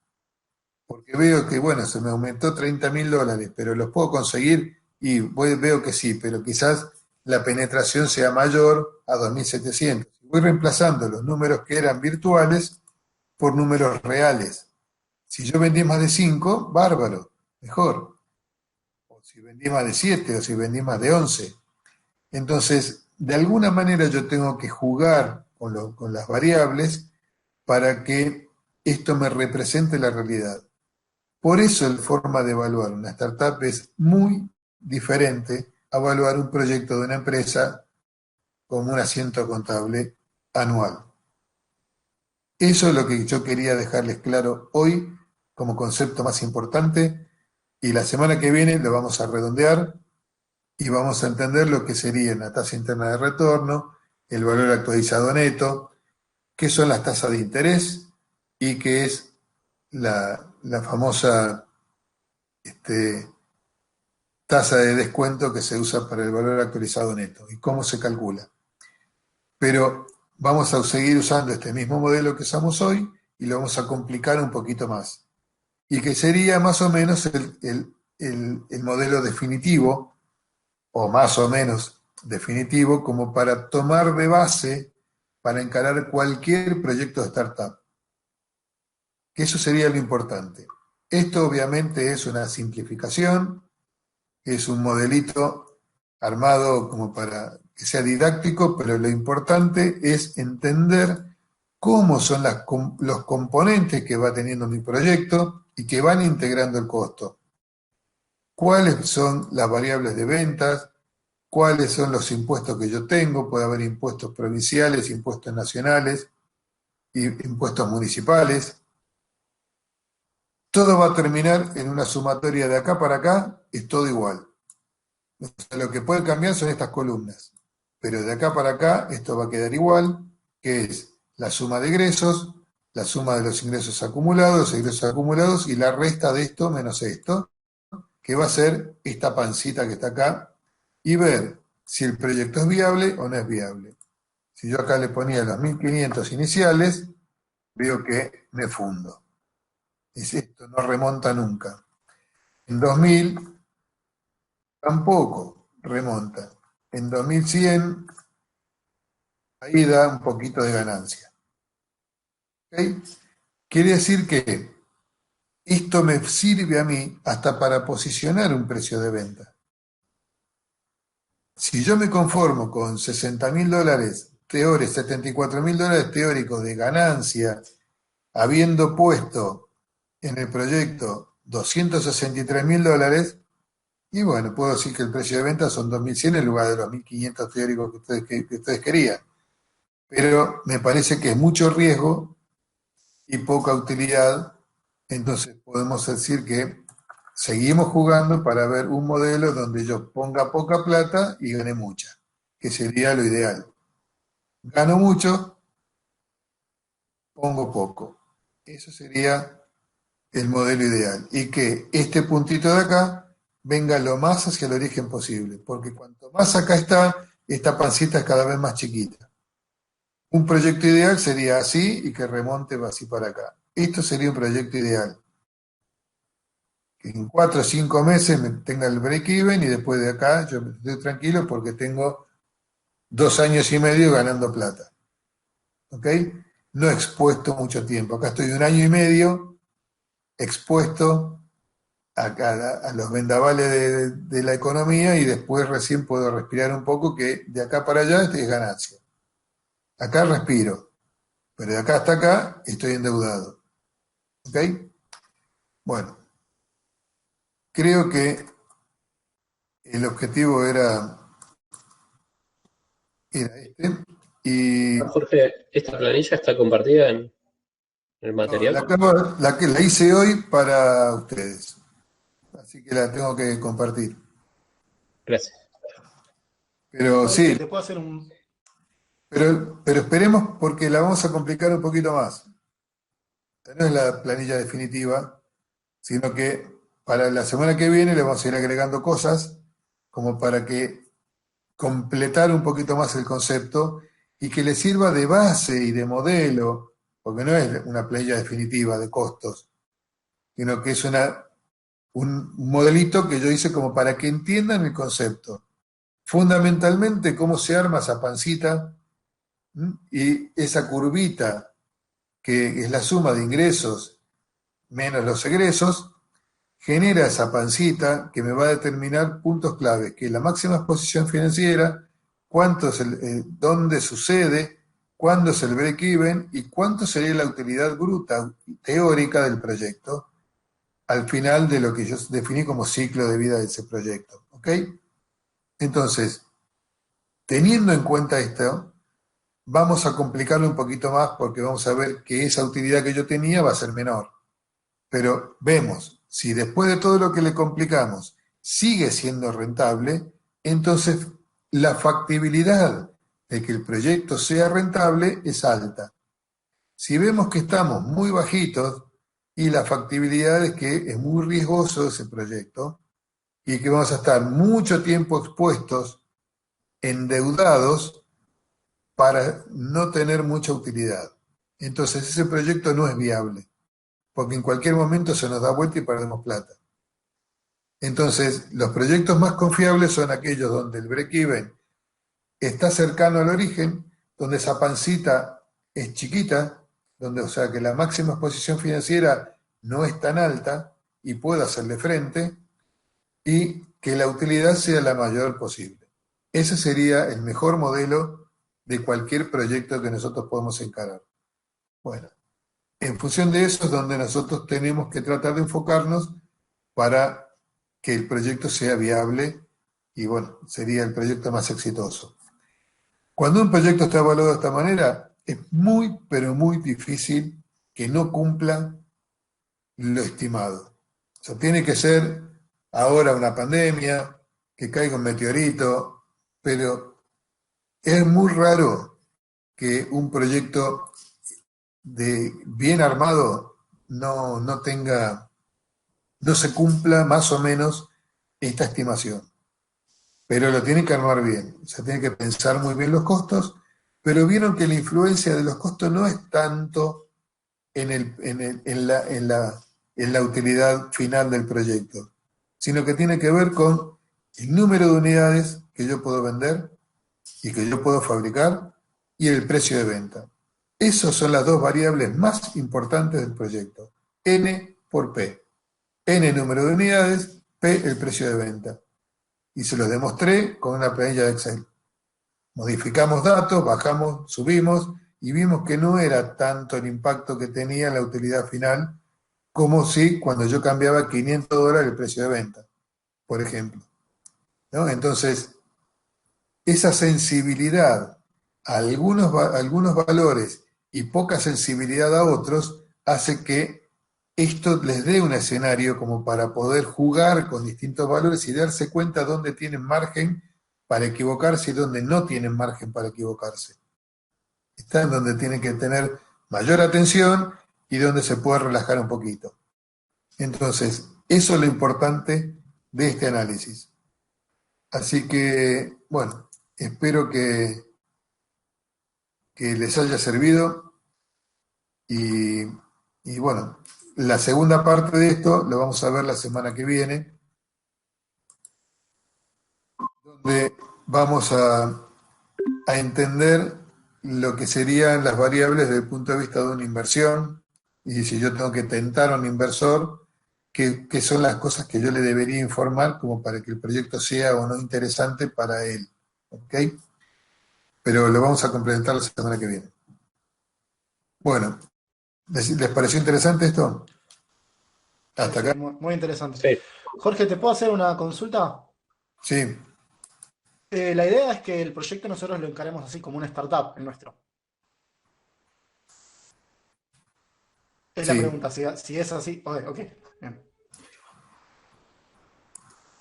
[SPEAKER 1] Porque veo que, bueno, se me aumentó $30.000, pero los puedo conseguir y veo que sí, pero quizás la penetración sea mayor a 2.700. Voy reemplazando los números que eran virtuales por números reales. Si yo vendí más de 5, bárbaro, mejor. O si vendí más de 7 o si vendí más de 11. Entonces, de alguna manera yo tengo que jugar con las variables para que esto me represente la realidad. Por eso la forma de evaluar una startup es muy diferente a evaluar un proyecto de una empresa como un asiento contable anual. Eso es lo que yo quería dejarles claro hoy como concepto más importante y la semana que viene lo vamos a redondear y vamos a entender lo que sería la tasa interna de retorno, el valor actualizado neto, qué son las tasas de interés y qué es la famosa tasa de descuento que se usa para el valor actualizado neto y cómo se calcula. Pero vamos a seguir usando este mismo modelo que usamos hoy y lo vamos a complicar un poquito más. Y que sería más o menos el modelo definitivo, o más o menos definitivo, como para tomar de base para encarar cualquier proyecto de startup. Que eso sería lo importante. Esto obviamente es una simplificación, es un modelito armado como para que sea didáctico, pero lo importante es entender cómo son los componentes que va teniendo mi proyecto y que van integrando el costo. ¿Cuáles son las variables de ventas? ¿Cuáles son los impuestos que yo tengo? Puede haber impuestos provinciales, impuestos nacionales, impuestos municipales. Todo va a terminar en una sumatoria de acá para acá, es todo igual. O sea, lo que puede cambiar son estas columnas, pero de acá para acá esto va a quedar igual, que es la suma de egresos, la suma de los ingresos acumulados y la resta de esto menos esto, que va a ser esta pancita que está acá, y ver si el proyecto es viable o no es viable. Si yo acá le ponía los 1.500 iniciales, veo que me fundo. Es esto, no remonta nunca. En 2000 tampoco remonta. En 2100 ahí da un poquito de ganancia. ¿Okay? Quiere decir que esto me sirve a mí hasta para posicionar un precio de venta. Si yo me conformo con $60.000 teóricos, $74.000 teóricos de ganancia, habiendo puesto en el proyecto $263.000, y bueno, puedo decir que el precio de venta son 2.100 en lugar de los 1.500 teóricos que ustedes querían. Pero me parece que es mucho riesgo y poca utilidad, entonces podemos decir que seguimos jugando para ver un modelo donde yo ponga poca plata y gane mucha, que sería lo ideal. Gano mucho, pongo poco. Eso sería el modelo ideal. Y que este puntito de acá venga lo más hacia el origen posible, porque cuanto más acá está, esta pancita es cada vez más chiquita. Un proyecto ideal sería así y que remonte así para acá. Esto sería un proyecto ideal. Que en 4 o 5 meses me tenga el break-even y después de acá yo estoy tranquilo porque tengo 2 años y medio ganando plata. ¿Ok? No expuesto mucho tiempo. Acá estoy 1 año y medio expuesto a los vendavales de la economía y después recién puedo respirar un poco que de acá para allá es ganancia. Acá respiro, pero de acá hasta acá estoy endeudado. ¿Ok? Bueno, creo que el objetivo era este. Y
[SPEAKER 3] Jorge, ¿esta planilla está compartida en el
[SPEAKER 1] no,
[SPEAKER 3] material?
[SPEAKER 1] la hice hoy para ustedes, así que la tengo que compartir.
[SPEAKER 3] Gracias.
[SPEAKER 1] Pero
[SPEAKER 4] Jorge,
[SPEAKER 1] sí,
[SPEAKER 4] ¿te puedo hacer un...
[SPEAKER 1] pero esperemos porque la vamos a complicar un poquito más. No es la planilla definitiva, sino que para la semana que viene le vamos a ir agregando cosas como para que completar un poquito más el concepto y que le sirva de base y de modelo, porque no es una planilla definitiva de costos, sino que es un modelito que yo hice como para que entiendan el concepto. Fundamentalmente, cómo se arma esa pancita, ¿m? Y esa curvita, que es la suma de ingresos menos los egresos, genera esa pancita que me va a determinar puntos claves, que es la máxima exposición financiera, cuánto es dónde sucede, cuándo es el break-even y cuánto sería la utilidad bruta teórica del proyecto al final de lo que yo definí como ciclo de vida de ese proyecto. ¿Ok? Entonces, teniendo en cuenta esto, vamos a complicarlo un poquito más porque vamos a ver que esa utilidad que yo tenía va a ser menor. Pero vemos, si después de todo lo que le complicamos sigue siendo rentable, entonces la factibilidad de que el proyecto sea rentable es alta. Si vemos que estamos muy bajitos y la factibilidad es que es muy riesgoso ese proyecto y que vamos a estar mucho tiempo expuestos, endeudados, para no tener mucha utilidad. Entonces ese proyecto no es viable, porque en cualquier momento se nos da vuelta y perdemos plata. Entonces, los proyectos más confiables son aquellos donde el break-even está cercano al origen, donde esa pancita es chiquita, donde, o sea, que la máxima exposición financiera no es tan alta y puedo hacerle frente, y que la utilidad sea la mayor posible. Ese sería el mejor modelo de cualquier proyecto que nosotros podemos encarar. Bueno, en función de eso es donde nosotros tenemos que tratar de enfocarnos para que el proyecto sea viable y bueno, sería el proyecto más exitoso. Cuando un proyecto está evaluado de esta manera, es muy, pero muy difícil que no cumpla lo estimado. O sea, tiene que ser ahora una pandemia, que caiga un meteorito, pero es muy raro que un proyecto bien armado no tenga, no se cumpla más o menos esta estimación. Pero lo tienen que armar bien, o sea, tienen que pensar muy bien los costos, pero vieron que la influencia de los costos no es tanto en la utilidad final del proyecto, sino que tiene que ver con el número de unidades que yo puedo vender y que yo puedo fabricar y el precio de venta. Esas son las dos variables más importantes del proyecto. N por P. N número de unidades, P el precio de venta. Y se los demostré con una planilla de Excel. Modificamos datos, bajamos, subimos y vimos que no era tanto el impacto que tenía la utilidad final como si cuando yo cambiaba $500 el precio de venta, por ejemplo, ¿no? Entonces, esa sensibilidad a algunos valores y poca sensibilidad a otros hace que esto les dé un escenario como para poder jugar con distintos valores y darse cuenta dónde tienen margen para equivocarse y dónde no tienen margen para equivocarse. Está en donde tienen que tener mayor atención y donde se puede relajar un poquito. Entonces, eso es lo importante de este análisis. Así que, bueno, espero que les haya servido y, bueno, la segunda parte de esto lo vamos a ver la semana que viene, donde vamos a entender lo que serían las variables desde el punto de vista de una inversión y si yo tengo que tentar a un inversor, qué son las cosas que yo le debería informar como para que el proyecto sea o no interesante para él. ¿Ok? Pero lo vamos a complementar la semana que viene. Bueno, ¿les pareció interesante esto? Hasta
[SPEAKER 4] Sí,
[SPEAKER 1] acá.
[SPEAKER 4] muy, muy interesante.
[SPEAKER 3] Sí.
[SPEAKER 4] Jorge, ¿te puedo hacer una consulta?
[SPEAKER 1] Sí,
[SPEAKER 4] La idea es que el proyecto nosotros lo encaremos así como una startup, el nuestro. Es la
[SPEAKER 1] sí.
[SPEAKER 4] pregunta, si es así. Ok, bien.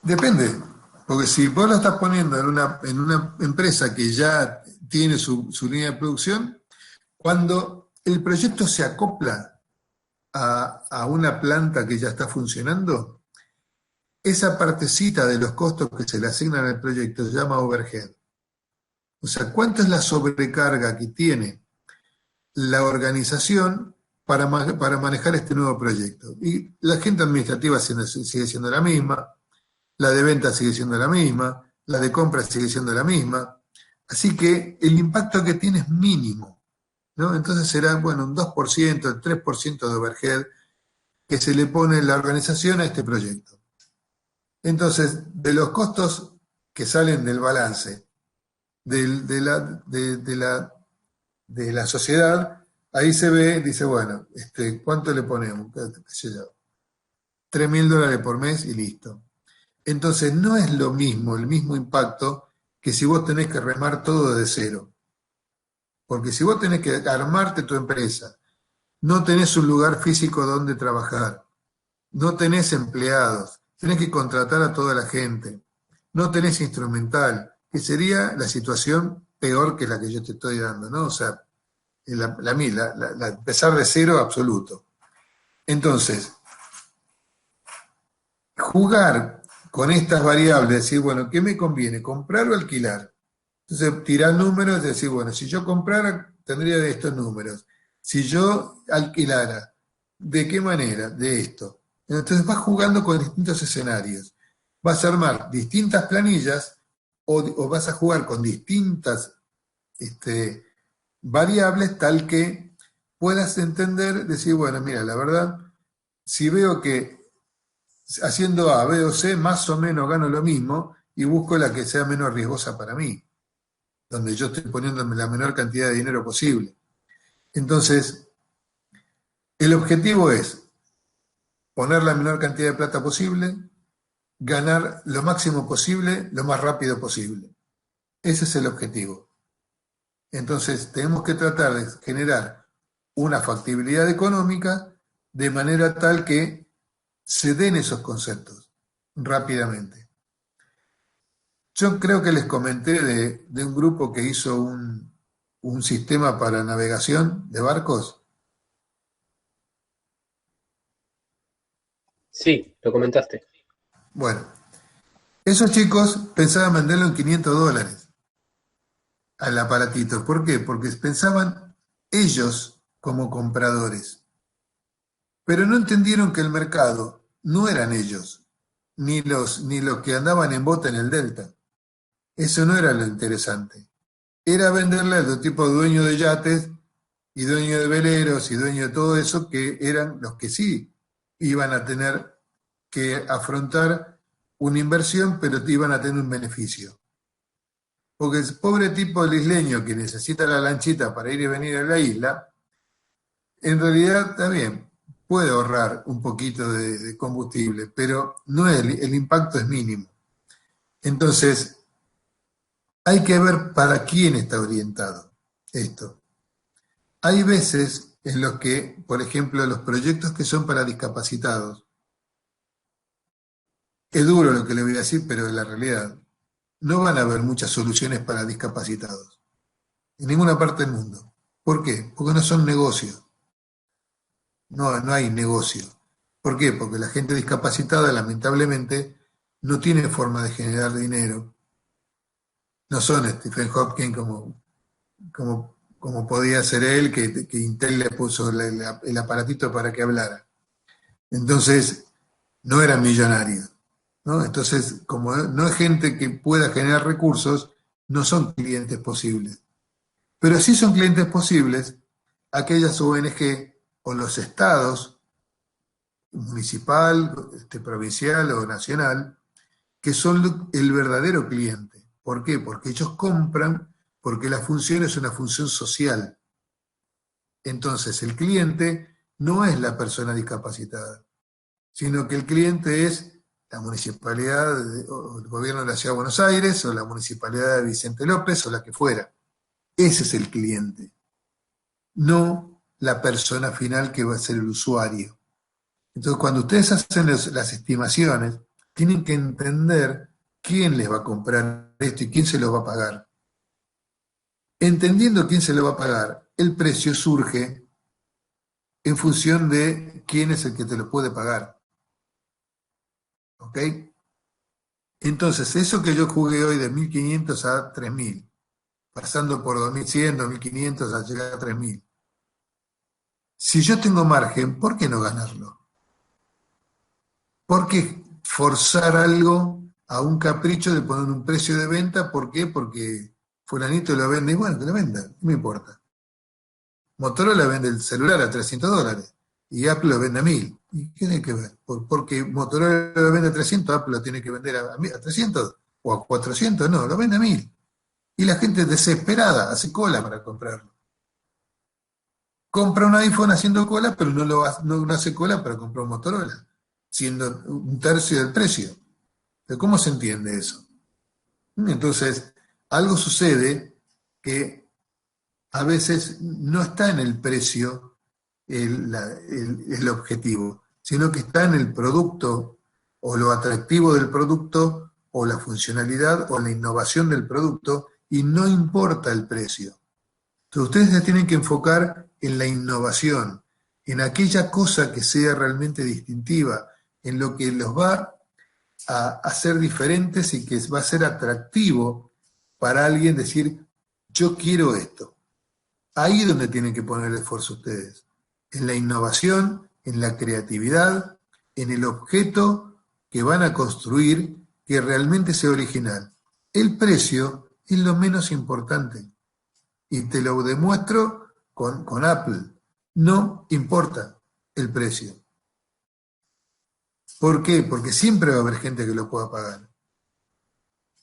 [SPEAKER 1] Depende, porque si vos lo estás poniendo en una empresa que ya tiene su línea de producción, cuando el proyecto se acopla a una planta que ya está funcionando, esa partecita de los costos que se le asignan al proyecto se llama overhead. O sea, ¿cuánto es la sobrecarga que tiene la organización para manejar este nuevo proyecto? Y la gente administrativa sigue siendo la misma, la de venta sigue siendo la misma, la de compra sigue siendo la misma. Así que el impacto que tiene es mínimo, ¿no? Entonces será, bueno, un 2%, el 3% de overhead que se le pone en la organización a este proyecto. Entonces, de los costos que salen del balance de la sociedad, ahí se ve, dice, bueno, ¿cuánto le ponemos? ¿Qué sé yo? $3.000 por mes y listo. Entonces, no es lo mismo, el mismo impacto que si vos tenés que remar todo de cero. Porque si vos tenés que armarte tu empresa, no tenés un lugar físico donde trabajar, no tenés empleados, tenés que contratar a toda la gente, no tenés instrumental, que sería la situación peor que la que yo te estoy dando, ¿no? O sea, empezar de cero absoluto. Entonces, jugar con estas variables, decir, bueno, ¿qué me conviene? ¿Comprar o alquilar? Entonces, tirar números y decir, bueno, si yo comprara, tendría de estos números. Si yo alquilara, ¿de qué manera? De esto. Entonces vas jugando con distintos escenarios. Vas a armar distintas planillas o vas a jugar con distintas variables tal que puedas entender, decir, bueno, mira, la verdad, si veo que haciendo A, B o C, más o menos gano lo mismo y busco la que sea menos riesgosa para mí, donde yo estoy poniéndome la menor cantidad de dinero posible. Entonces, el objetivo es poner la menor cantidad de plata posible, ganar lo máximo posible, lo más rápido posible. Ese es el objetivo. Entonces, tenemos que tratar de generar una factibilidad económica de manera tal que se den esos conceptos rápidamente. Yo creo que les comenté de un grupo que hizo un sistema para navegación de barcos.
[SPEAKER 3] Sí, lo comentaste.
[SPEAKER 1] Bueno, esos chicos pensaban venderlo en $500 al aparatito. ¿Por qué? Porque pensaban ellos como compradores, pero no entendieron que el mercado no eran ellos, ni los que andaban en bota en el Delta. Eso no era lo interesante. Era venderle a los tipos dueños de yates y dueños de veleros y dueños de todo eso, que eran los que sí iban a tener que afrontar una inversión, pero iban a tener un beneficio. Porque el pobre tipo del isleño que necesita la lanchita para ir y venir a la isla, en realidad está bien, puede ahorrar un poquito de combustible, pero no es, el impacto es mínimo. Entonces, hay que ver para quién está orientado esto. Hay veces en los que, por ejemplo, los proyectos que son para discapacitados, es duro lo que le voy a decir, pero es la realidad, no van a haber muchas soluciones para discapacitados en ninguna parte del mundo. ¿Por qué? Porque no son negocios. No hay negocio. ¿Por qué? Porque la gente discapacitada, lamentablemente, no tiene forma de generar dinero. No son Stephen Hopkins como podía ser él, que Intel le puso el aparatito para que hablara. Entonces, no eran millonarios, ¿no? Entonces, como no es gente que pueda generar recursos, no son clientes posibles. Pero sí son clientes posibles aquellas ONG o los estados, municipal, provincial o nacional, que son el verdadero cliente. ¿Por qué? Porque ellos compran, porque la función es una función social. Entonces, el cliente no es la persona discapacitada, sino que el cliente es la municipalidad o el gobierno de la Ciudad de Buenos Aires o la municipalidad de Vicente López o la que fuera. Ese es el cliente, no la persona final que va a ser el usuario. Entonces, cuando ustedes hacen las estimaciones, tienen que entender quién les va a comprar esto y quién se lo va a pagar. Entendiendo quién se lo va a pagar, el precio surge en función de quién es el que te lo puede pagar. ¿Ok? Entonces, eso que yo jugué hoy de 1.500 a 3.000, pasando por 2.100, 2.500 a llegar a 3.000. Si yo tengo margen, ¿por qué no ganarlo? ¿Por qué forzar algo a un capricho de poner un precio de venta? ¿Por qué? Porque fulanito lo vende y bueno, que lo venda, no me importa. Motorola vende el celular a $300 y Apple lo vende a 1.000. ¿Y qué tiene que ver? Porque Motorola lo vende a 300, Apple lo tiene que vender a 300 o a 400, no, lo vende a 1.000. Y la gente desesperada hace cola para comprarlo. Compra un iPhone haciendo cola, pero no hace cola para comprar un Motorola, siendo un tercio del precio. ¿Pero cómo se entiende eso? Entonces, algo sucede que a veces no está en el precio el objetivo, sino que está en el producto o lo atractivo del producto o la funcionalidad o la innovación del producto y no importa el precio. Entonces ustedes se tienen que enfocar en la innovación, en aquella cosa que sea realmente distintiva, en lo que los va a hacer diferentes y que va a ser atractivo para alguien decir, yo quiero esto. Ahí es donde tienen que poner el esfuerzo ustedes, en la innovación, en la creatividad, en el objeto que van a construir que realmente sea original. El precio es lo menos importante. Y te lo demuestro con Apple. No importa el precio. ¿Por qué? Porque siempre va a haber gente que lo pueda pagar.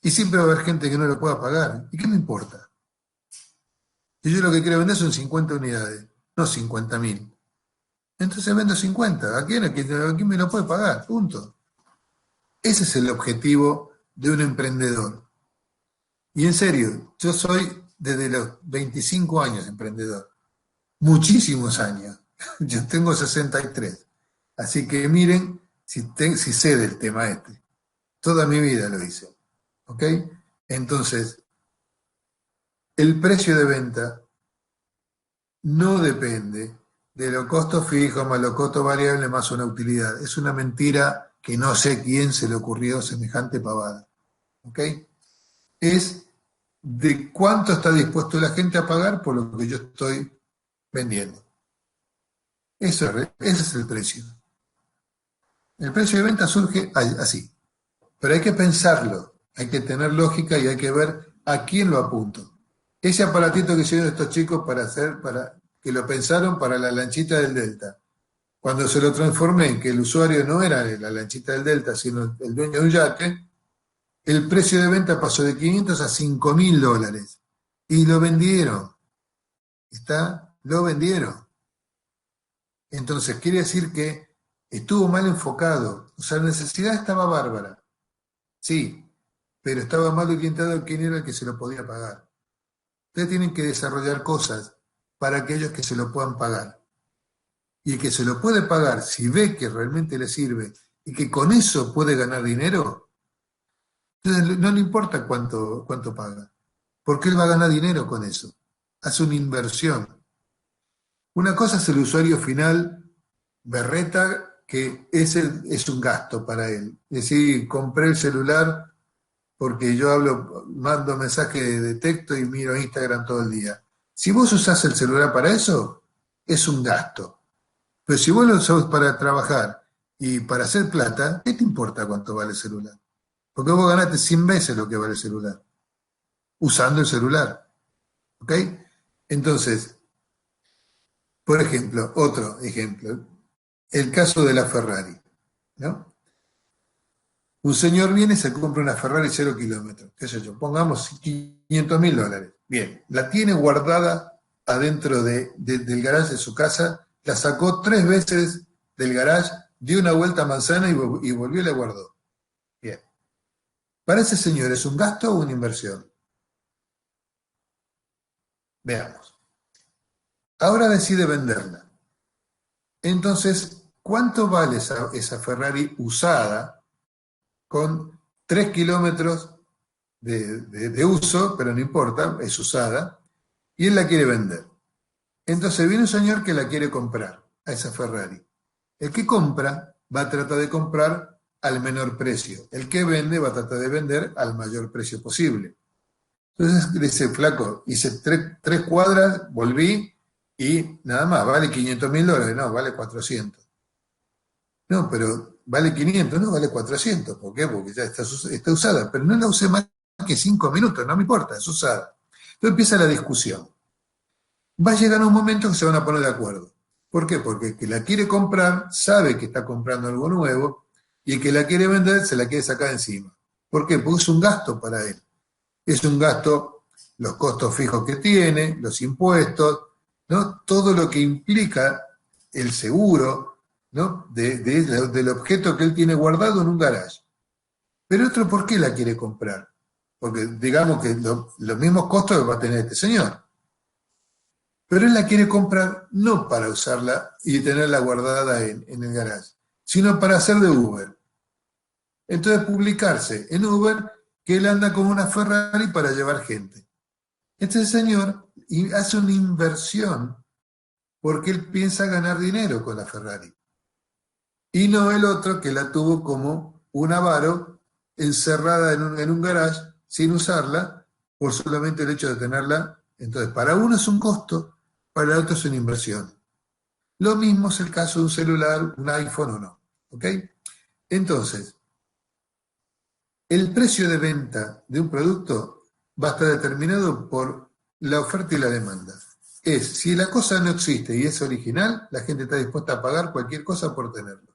[SPEAKER 1] Y siempre va a haber gente que no lo pueda pagar. ¿Y qué me importa? Y yo lo que quiero vender son 50 unidades, no 50.000. Entonces vendo 50. ¿A quién me lo puede pagar? Punto. Ese es el objetivo de un emprendedor. Y en serio, yo soy desde los 25 años emprendedor. Muchísimos años. Yo tengo 63. Así que miren si sé del tema este. Toda mi vida lo hice. ¿Ok? Entonces, el precio de venta no depende de los costos fijos más los costos variables más una utilidad. Es una mentira que no sé quién se le ocurrió semejante pavada. ¿Ok? Es de cuánto está dispuesto la gente a pagar por lo que yo estoy vendiendo. Ese es el precio. El precio de venta surge así. Pero hay que pensarlo, hay que tener lógica y hay que ver a quién lo apunto. Ese aparatito que hicieron estos chicos que lo pensaron para la lanchita del Delta. Cuando se lo transformé en que el usuario no era la lanchita del Delta, sino el dueño de un yate, el precio de venta pasó de 500 a 5.000 dólares. Y lo vendieron. Lo vendieron. Entonces, quiere decir que estuvo mal enfocado. O sea, la necesidad estaba bárbara. Sí, pero estaba mal orientado quién era el que se lo podía pagar. Ustedes tienen que desarrollar cosas para aquellos que se lo puedan pagar. Y el que se lo puede pagar, si ve que realmente le sirve y que con eso puede ganar dinero, entonces no le importa cuánto paga, porque él va a ganar dinero con eso. Hace una inversión. Una cosa es el usuario final, berreta, que es un gasto para él. Es decir, compré el celular porque yo mando mensajes de texto y miro Instagram todo el día. Si vos usás el celular para eso, es un gasto. Pero si vos lo usás para trabajar y para hacer plata, ¿qué te importa cuánto vale el celular? Porque vos ganaste 100 veces lo que vale el celular, usando el celular. ¿Ok? Entonces, por ejemplo, otro ejemplo, el caso de la Ferrari, ¿no? Un señor viene y se compra una Ferrari 0 kilómetros, qué sé yo, pongamos 500.000 dólares. Bien, la tiene guardada adentro del garaje de su casa, la sacó 3 veces del garage, dio una vuelta a manzana y volvió y la guardó. Bien. Para ese señor, ¿es un gasto o una inversión? Veamos. Ahora decide venderla. Entonces, ¿cuánto vale esa Ferrari usada con 3 kilómetros de uso, pero no importa, es usada, y él la quiere vender? Entonces viene un señor que la quiere comprar, a esa Ferrari. El que compra va a tratar de comprar al menor precio. El que vende va a tratar de vender al mayor precio posible. Entonces dice, flaco, hice 3 cuadras, volví y nada más, vale 500.000 dólares, no, vale 400. No, pero vale 500, no, vale 400. ¿Por qué? Porque ya está usada, pero no la usé más que 5 minutos, no me importa, es usada. Entonces empieza la discusión. Va a llegar un momento que se van a poner de acuerdo. ¿Por qué? Porque el que la quiere comprar sabe que está comprando algo nuevo y el que la quiere vender se la quiere sacar encima. ¿Por qué? Porque es un gasto para él. Es un gasto, los costos fijos que tiene, los impuestos, ¿no? Todo lo que implica el seguro, ¿no? Del objeto que él tiene guardado en un garage. Pero otro, ¿por qué la quiere comprar? Porque digamos que los mismos costos va a tener este señor. Pero él la quiere comprar no para usarla y tenerla guardada en el garage, sino para hacer de Uber. Entonces publicarse en Uber que él anda con una Ferrari para llevar gente. Este señor hace una inversión porque él piensa ganar dinero con la Ferrari. Y no el otro que la tuvo como un avaro encerrada en un garage sin usarla por solamente el hecho de tenerla. Entonces, para uno es un costo, para el otro es una inversión. Lo mismo es el caso de un celular, un iPhone o no. ¿Ok? Entonces, el precio de venta de un producto va a estar determinado por la oferta y la demanda. Si la cosa no existe y es original, la gente está dispuesta a pagar cualquier cosa por tenerlo.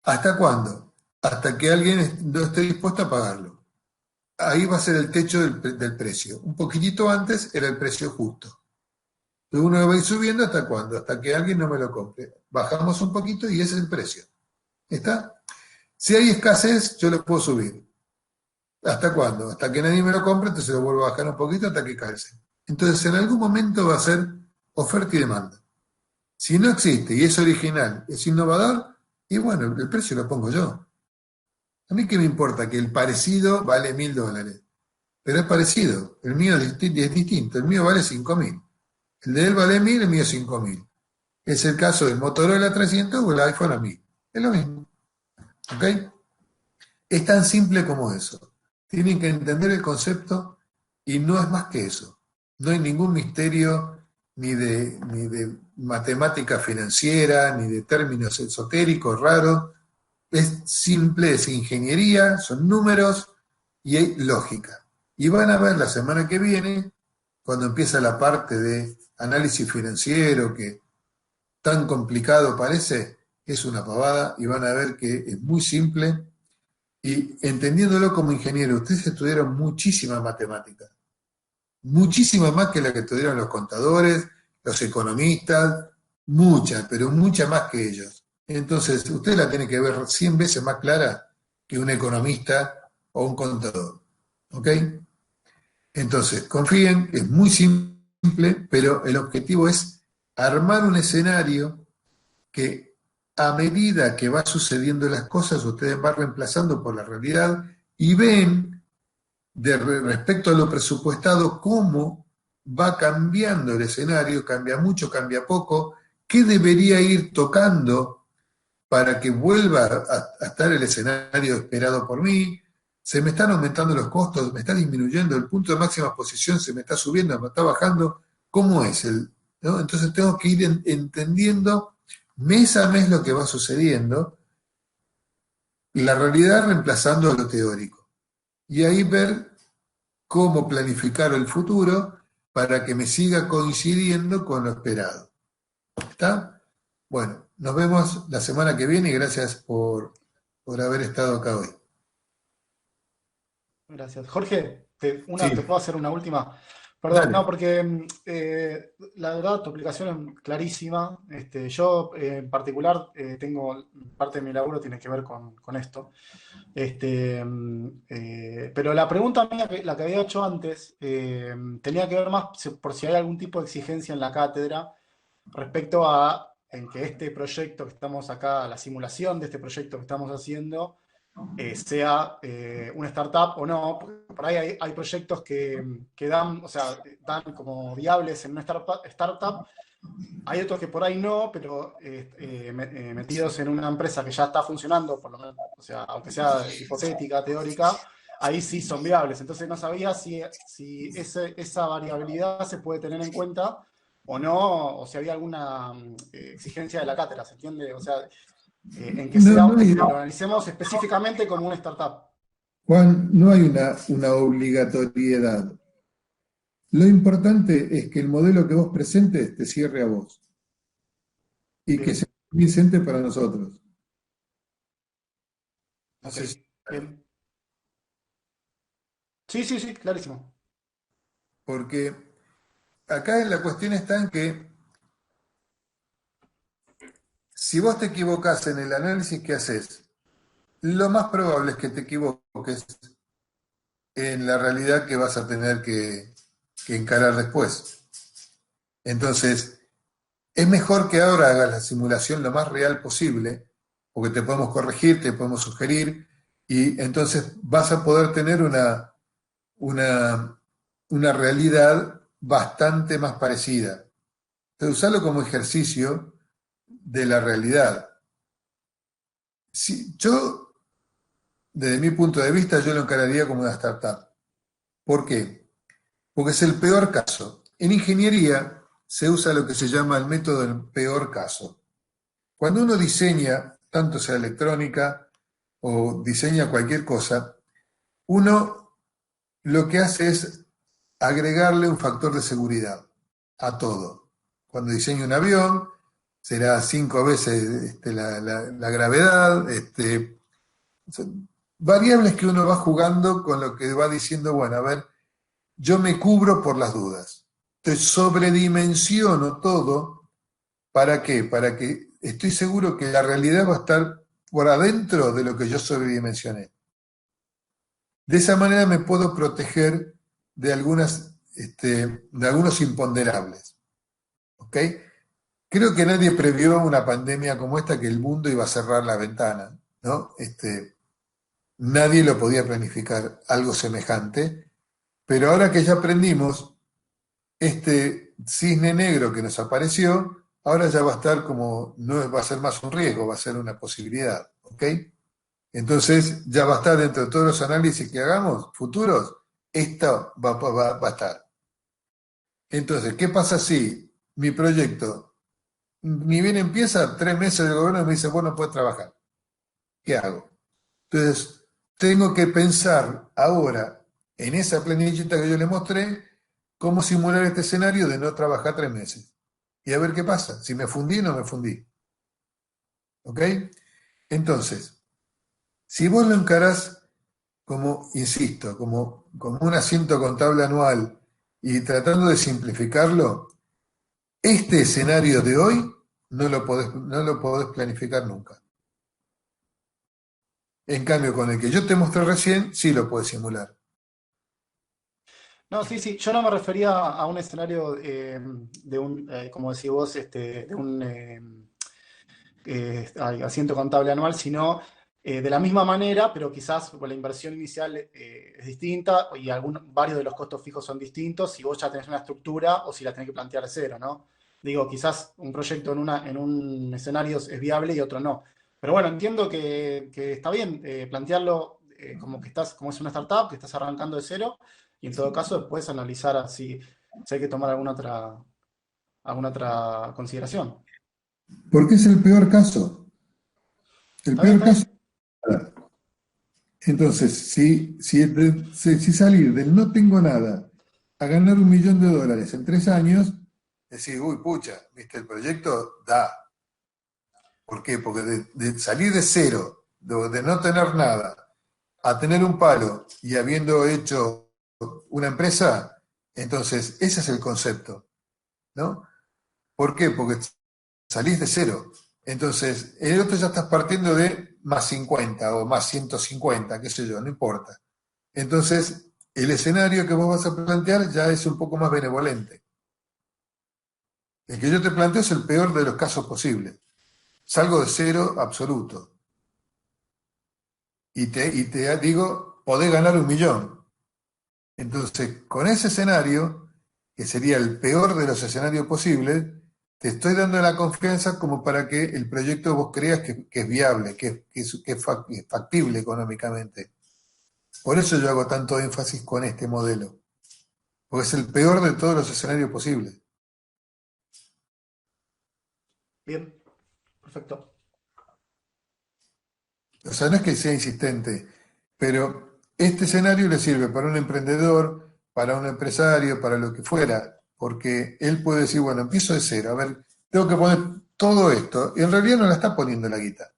[SPEAKER 1] ¿Hasta cuándo? Hasta que alguien no esté dispuesto a pagarlo. Ahí va a ser el techo del precio. Un poquitito antes era el precio justo. Entonces uno va a ir subiendo ¿hasta cuándo? Hasta que alguien no me lo compre. Bajamos un poquito y ese es el precio. ¿Está? Si hay escasez, yo lo puedo subir. ¿Hasta cuándo? Hasta que nadie me lo compre, entonces lo vuelvo a bajar un poquito hasta que calce. Entonces en algún momento va a ser oferta y demanda. Si no existe y es original, es innovador, y bueno, el precio lo pongo yo. A mí qué me importa que el parecido vale 1.000 dólares, pero es parecido. El mío es distinto, el mío vale 5.000. El de él vale 1.000, el mío 5.000. Es el caso del Motorola 300 o el iPhone a 1.000. Es lo mismo. ¿Ok? Es tan simple como eso. Tienen que entender el concepto y no es más que eso. No hay ningún misterio ni de matemática financiera, ni de términos esotéricos raros. Es simple, es ingeniería, son números y hay lógica. Y van a ver la semana que viene, cuando empieza la parte de análisis financiero, que tan complicado parece, es una pavada, y van a ver que es muy simple Y entendiéndolo como ingeniero, ustedes estudiaron muchísima matemática, muchísima más que la que estudiaron los contadores, los economistas, mucha, pero mucha más que ellos. Entonces, usted la tiene que ver 100 veces más clara que un economista o un contador. ¿Ok? Entonces, confíen, es muy simple, pero el objetivo es armar un escenario que a medida que va sucediendo las cosas, ustedes van reemplazando por la realidad y ven respecto a lo presupuestado cómo va cambiando el escenario, cambia mucho, cambia poco, qué debería ir tocando para que vuelva a estar el escenario esperado por mí. Se me están aumentando los costos, me está disminuyendo, el punto de máxima exposición se me está subiendo, me está bajando. ¿Cómo es ¿no? Entonces tengo que ir entendiendo mes a mes lo que va sucediendo, la realidad reemplazando lo teórico. Y ahí ver cómo planificar el futuro para que me siga coincidiendo con lo esperado. ¿Está? Bueno, nos vemos la semana que viene y gracias por haber estado acá hoy.
[SPEAKER 4] Gracias. Jorge, ¿te
[SPEAKER 1] Sí,
[SPEAKER 4] puedo hacer una última? Perdón, no,
[SPEAKER 1] dale.
[SPEAKER 4] porque la verdad tu explicación es clarísima. Yo en particular tengo parte de mi laburo tiene que ver con esto. Pero la pregunta mía, la que había hecho antes, tenía que ver más por si hay algún tipo de exigencia en la cátedra respecto a en que este proyecto que estamos acá, la simulación de este proyecto que estamos haciendo, sea una startup o no. Por ahí hay proyectos que dan, o sea, dan como viables en una startup. Hay otros que por ahí no, pero metidos en una empresa que ya está funcionando, por lo menos, o sea, aunque sea hipotética, teórica, ahí sí son viables. Entonces no sabía si esa variabilidad se puede tener en cuenta o no, o si había alguna exigencia de la cátedra, ¿se entiende? O sea, en que
[SPEAKER 1] No, no hay,
[SPEAKER 4] lo analicemos específicamente como una startup.
[SPEAKER 1] Juan, no hay una obligatoriedad. Lo importante es que el modelo que vos presentes te cierre a vos y que sea
[SPEAKER 4] Bien,
[SPEAKER 1] convincente para nosotros. No
[SPEAKER 4] ok,
[SPEAKER 1] sé si-
[SPEAKER 4] bien. Sí, sí, sí, clarísimo.
[SPEAKER 1] Porque acá la cuestión está en que si vos te equivocás en el análisis que haces, lo más probable es que te equivoques en la realidad que vas a tener que encarar después. Entonces, es mejor que ahora hagas la simulación lo más real posible, porque te podemos corregir, te podemos sugerir, y entonces vas a poder tener una, una realidad bastante más parecida. Entonces, usarlo como ejercicio de la realidad. Si, yo, desde mi punto de vista, yo lo encararía como una startup. ¿Por qué? Porque es el peor caso. En ingeniería se usa lo que se llama el método del peor caso. Cuando uno diseña, tanto sea electrónica o diseña cualquier cosa, uno lo que hace es agregarle un factor de seguridad a todo. Cuando diseña un avión, será 5 veces la gravedad, son variables que uno va jugando con lo que va diciendo, bueno, a ver, yo me cubro por las dudas. Entonces sobredimensiono todo. ¿Para qué? Para que estoy seguro que la realidad va a estar por adentro de lo que yo sobredimensioné. De esa manera me puedo proteger de algunos imponderables. ¿Ok? Creo que nadie previó una pandemia como esta, que el mundo iba a cerrar la ventana, ¿no? Nadie lo podía planificar algo semejante, pero ahora que ya aprendimos, este cisne negro que nos apareció, ahora ya va a estar como, no va a ser más un riesgo, va a ser una posibilidad, ¿ok? Entonces ya va a estar dentro de todos los análisis que hagamos futuros, esto va a estar. Entonces, ¿qué pasa si mi proyecto ni bien empieza, 3 meses del gobierno me dice, vos no puedes trabajar? ¿Qué hago? Entonces, tengo que pensar ahora en esa planillita que yo le mostré, cómo simular este escenario de no trabajar 3 meses. Y a ver qué pasa, si me fundí o no me fundí. ¿Ok? Entonces, Si vos lo encarás como, insisto, como un asiento contable anual y tratando de simplificarlo, este escenario de hoy no lo podés planificar nunca. En cambio, con el que yo te mostré recién, sí lo puedes simular.
[SPEAKER 4] No, sí, sí, yo no me refería a un escenario de un, como decís vos, de un asiento contable anual, sino de la misma manera, pero quizás pues, la inversión inicial es distinta y varios de los costos fijos son distintos si vos ya tenés una estructura o si la tenés que plantear de cero, ¿no? Digo, quizás un proyecto en un escenario es viable y otro no. Pero bueno, entiendo que está bien plantearlo como que como es una startup, que estás arrancando de cero, y en todo caso después analizar si hay que tomar alguna otra consideración.
[SPEAKER 1] Porque es el peor caso. El
[SPEAKER 4] ¿Está bien?
[SPEAKER 1] peor
[SPEAKER 4] ¿Está
[SPEAKER 1] caso.
[SPEAKER 4] bien?
[SPEAKER 1] Entonces, si salir del no tengo nada a ganar $1.000.000 en 3 años, decís, uy, pucha, viste, el proyecto da. ¿Por qué? Porque de salir de cero, de no tener nada, a tener un palo y habiendo hecho una empresa, entonces ese es el concepto, ¿no? ¿Por qué? Porque salís de cero. Entonces, en el otro ya estás partiendo de más 50 o más 150, qué sé yo, no importa. Entonces, el escenario que vos vas a plantear ya es un poco más benevolente. El que yo te planteo es el peor de los casos posibles. Salgo de cero absoluto. Y te digo, podés ganar 1.000.000. Entonces, con ese escenario, que sería el peor de los escenarios posibles, te estoy dando la confianza como para que el proyecto vos creas que es viable, que es factible económicamente. Por eso yo hago tanto énfasis con este modelo, porque es el peor de todos los escenarios posibles.
[SPEAKER 4] Bien, perfecto.
[SPEAKER 1] O sea, no es que sea insistente, pero este escenario le sirve para un emprendedor, para un empresario, para lo que fuera, porque él puede decir, bueno, empiezo de cero, a ver, tengo que poner todo esto, y en realidad no la está poniendo la guita.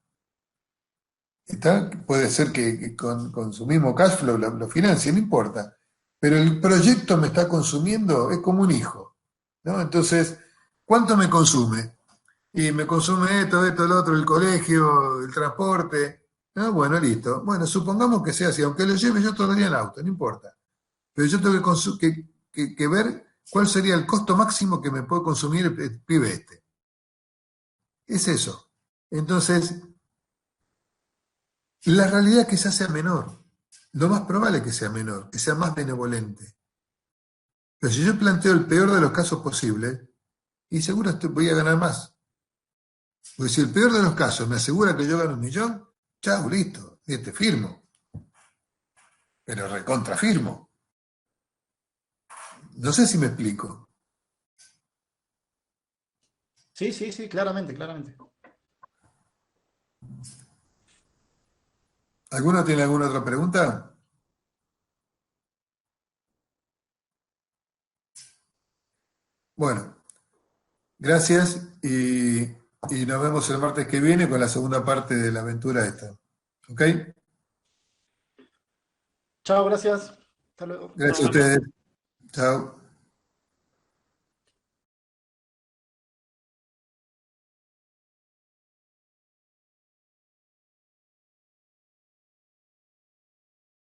[SPEAKER 1] Puede ser que con su mismo cash flow lo financie, no importa, pero el proyecto me está consumiendo, es como un hijo, ¿no? Entonces, ¿cuánto me consume? Y me consume esto, lo otro, el colegio, el transporte. Ah, bueno, listo. Bueno, supongamos que sea así, aunque lo lleve yo todo el día en auto, no importa. Pero yo tengo que ver cuál sería el costo máximo que me puede consumir el pibe este. Es eso. Entonces, la realidad es que esa sea menor. Lo más probable es que sea menor, que sea más benevolente. Pero si yo planteo el peor de los casos posibles, y seguro voy a ganar más. Porque si el peor de los casos me asegura que yo gano 1.000.000, chao, listo, te firmo. Pero recontra firmo. No sé si me explico.
[SPEAKER 4] Sí, sí, sí, claramente, claramente.
[SPEAKER 1] ¿Alguno tiene alguna otra pregunta? Bueno, gracias y nos vemos el martes que viene con la segunda parte de la aventura esta. ¿Ok?
[SPEAKER 4] Chao, gracias. Hasta luego.
[SPEAKER 1] Gracias a ustedes. Chao.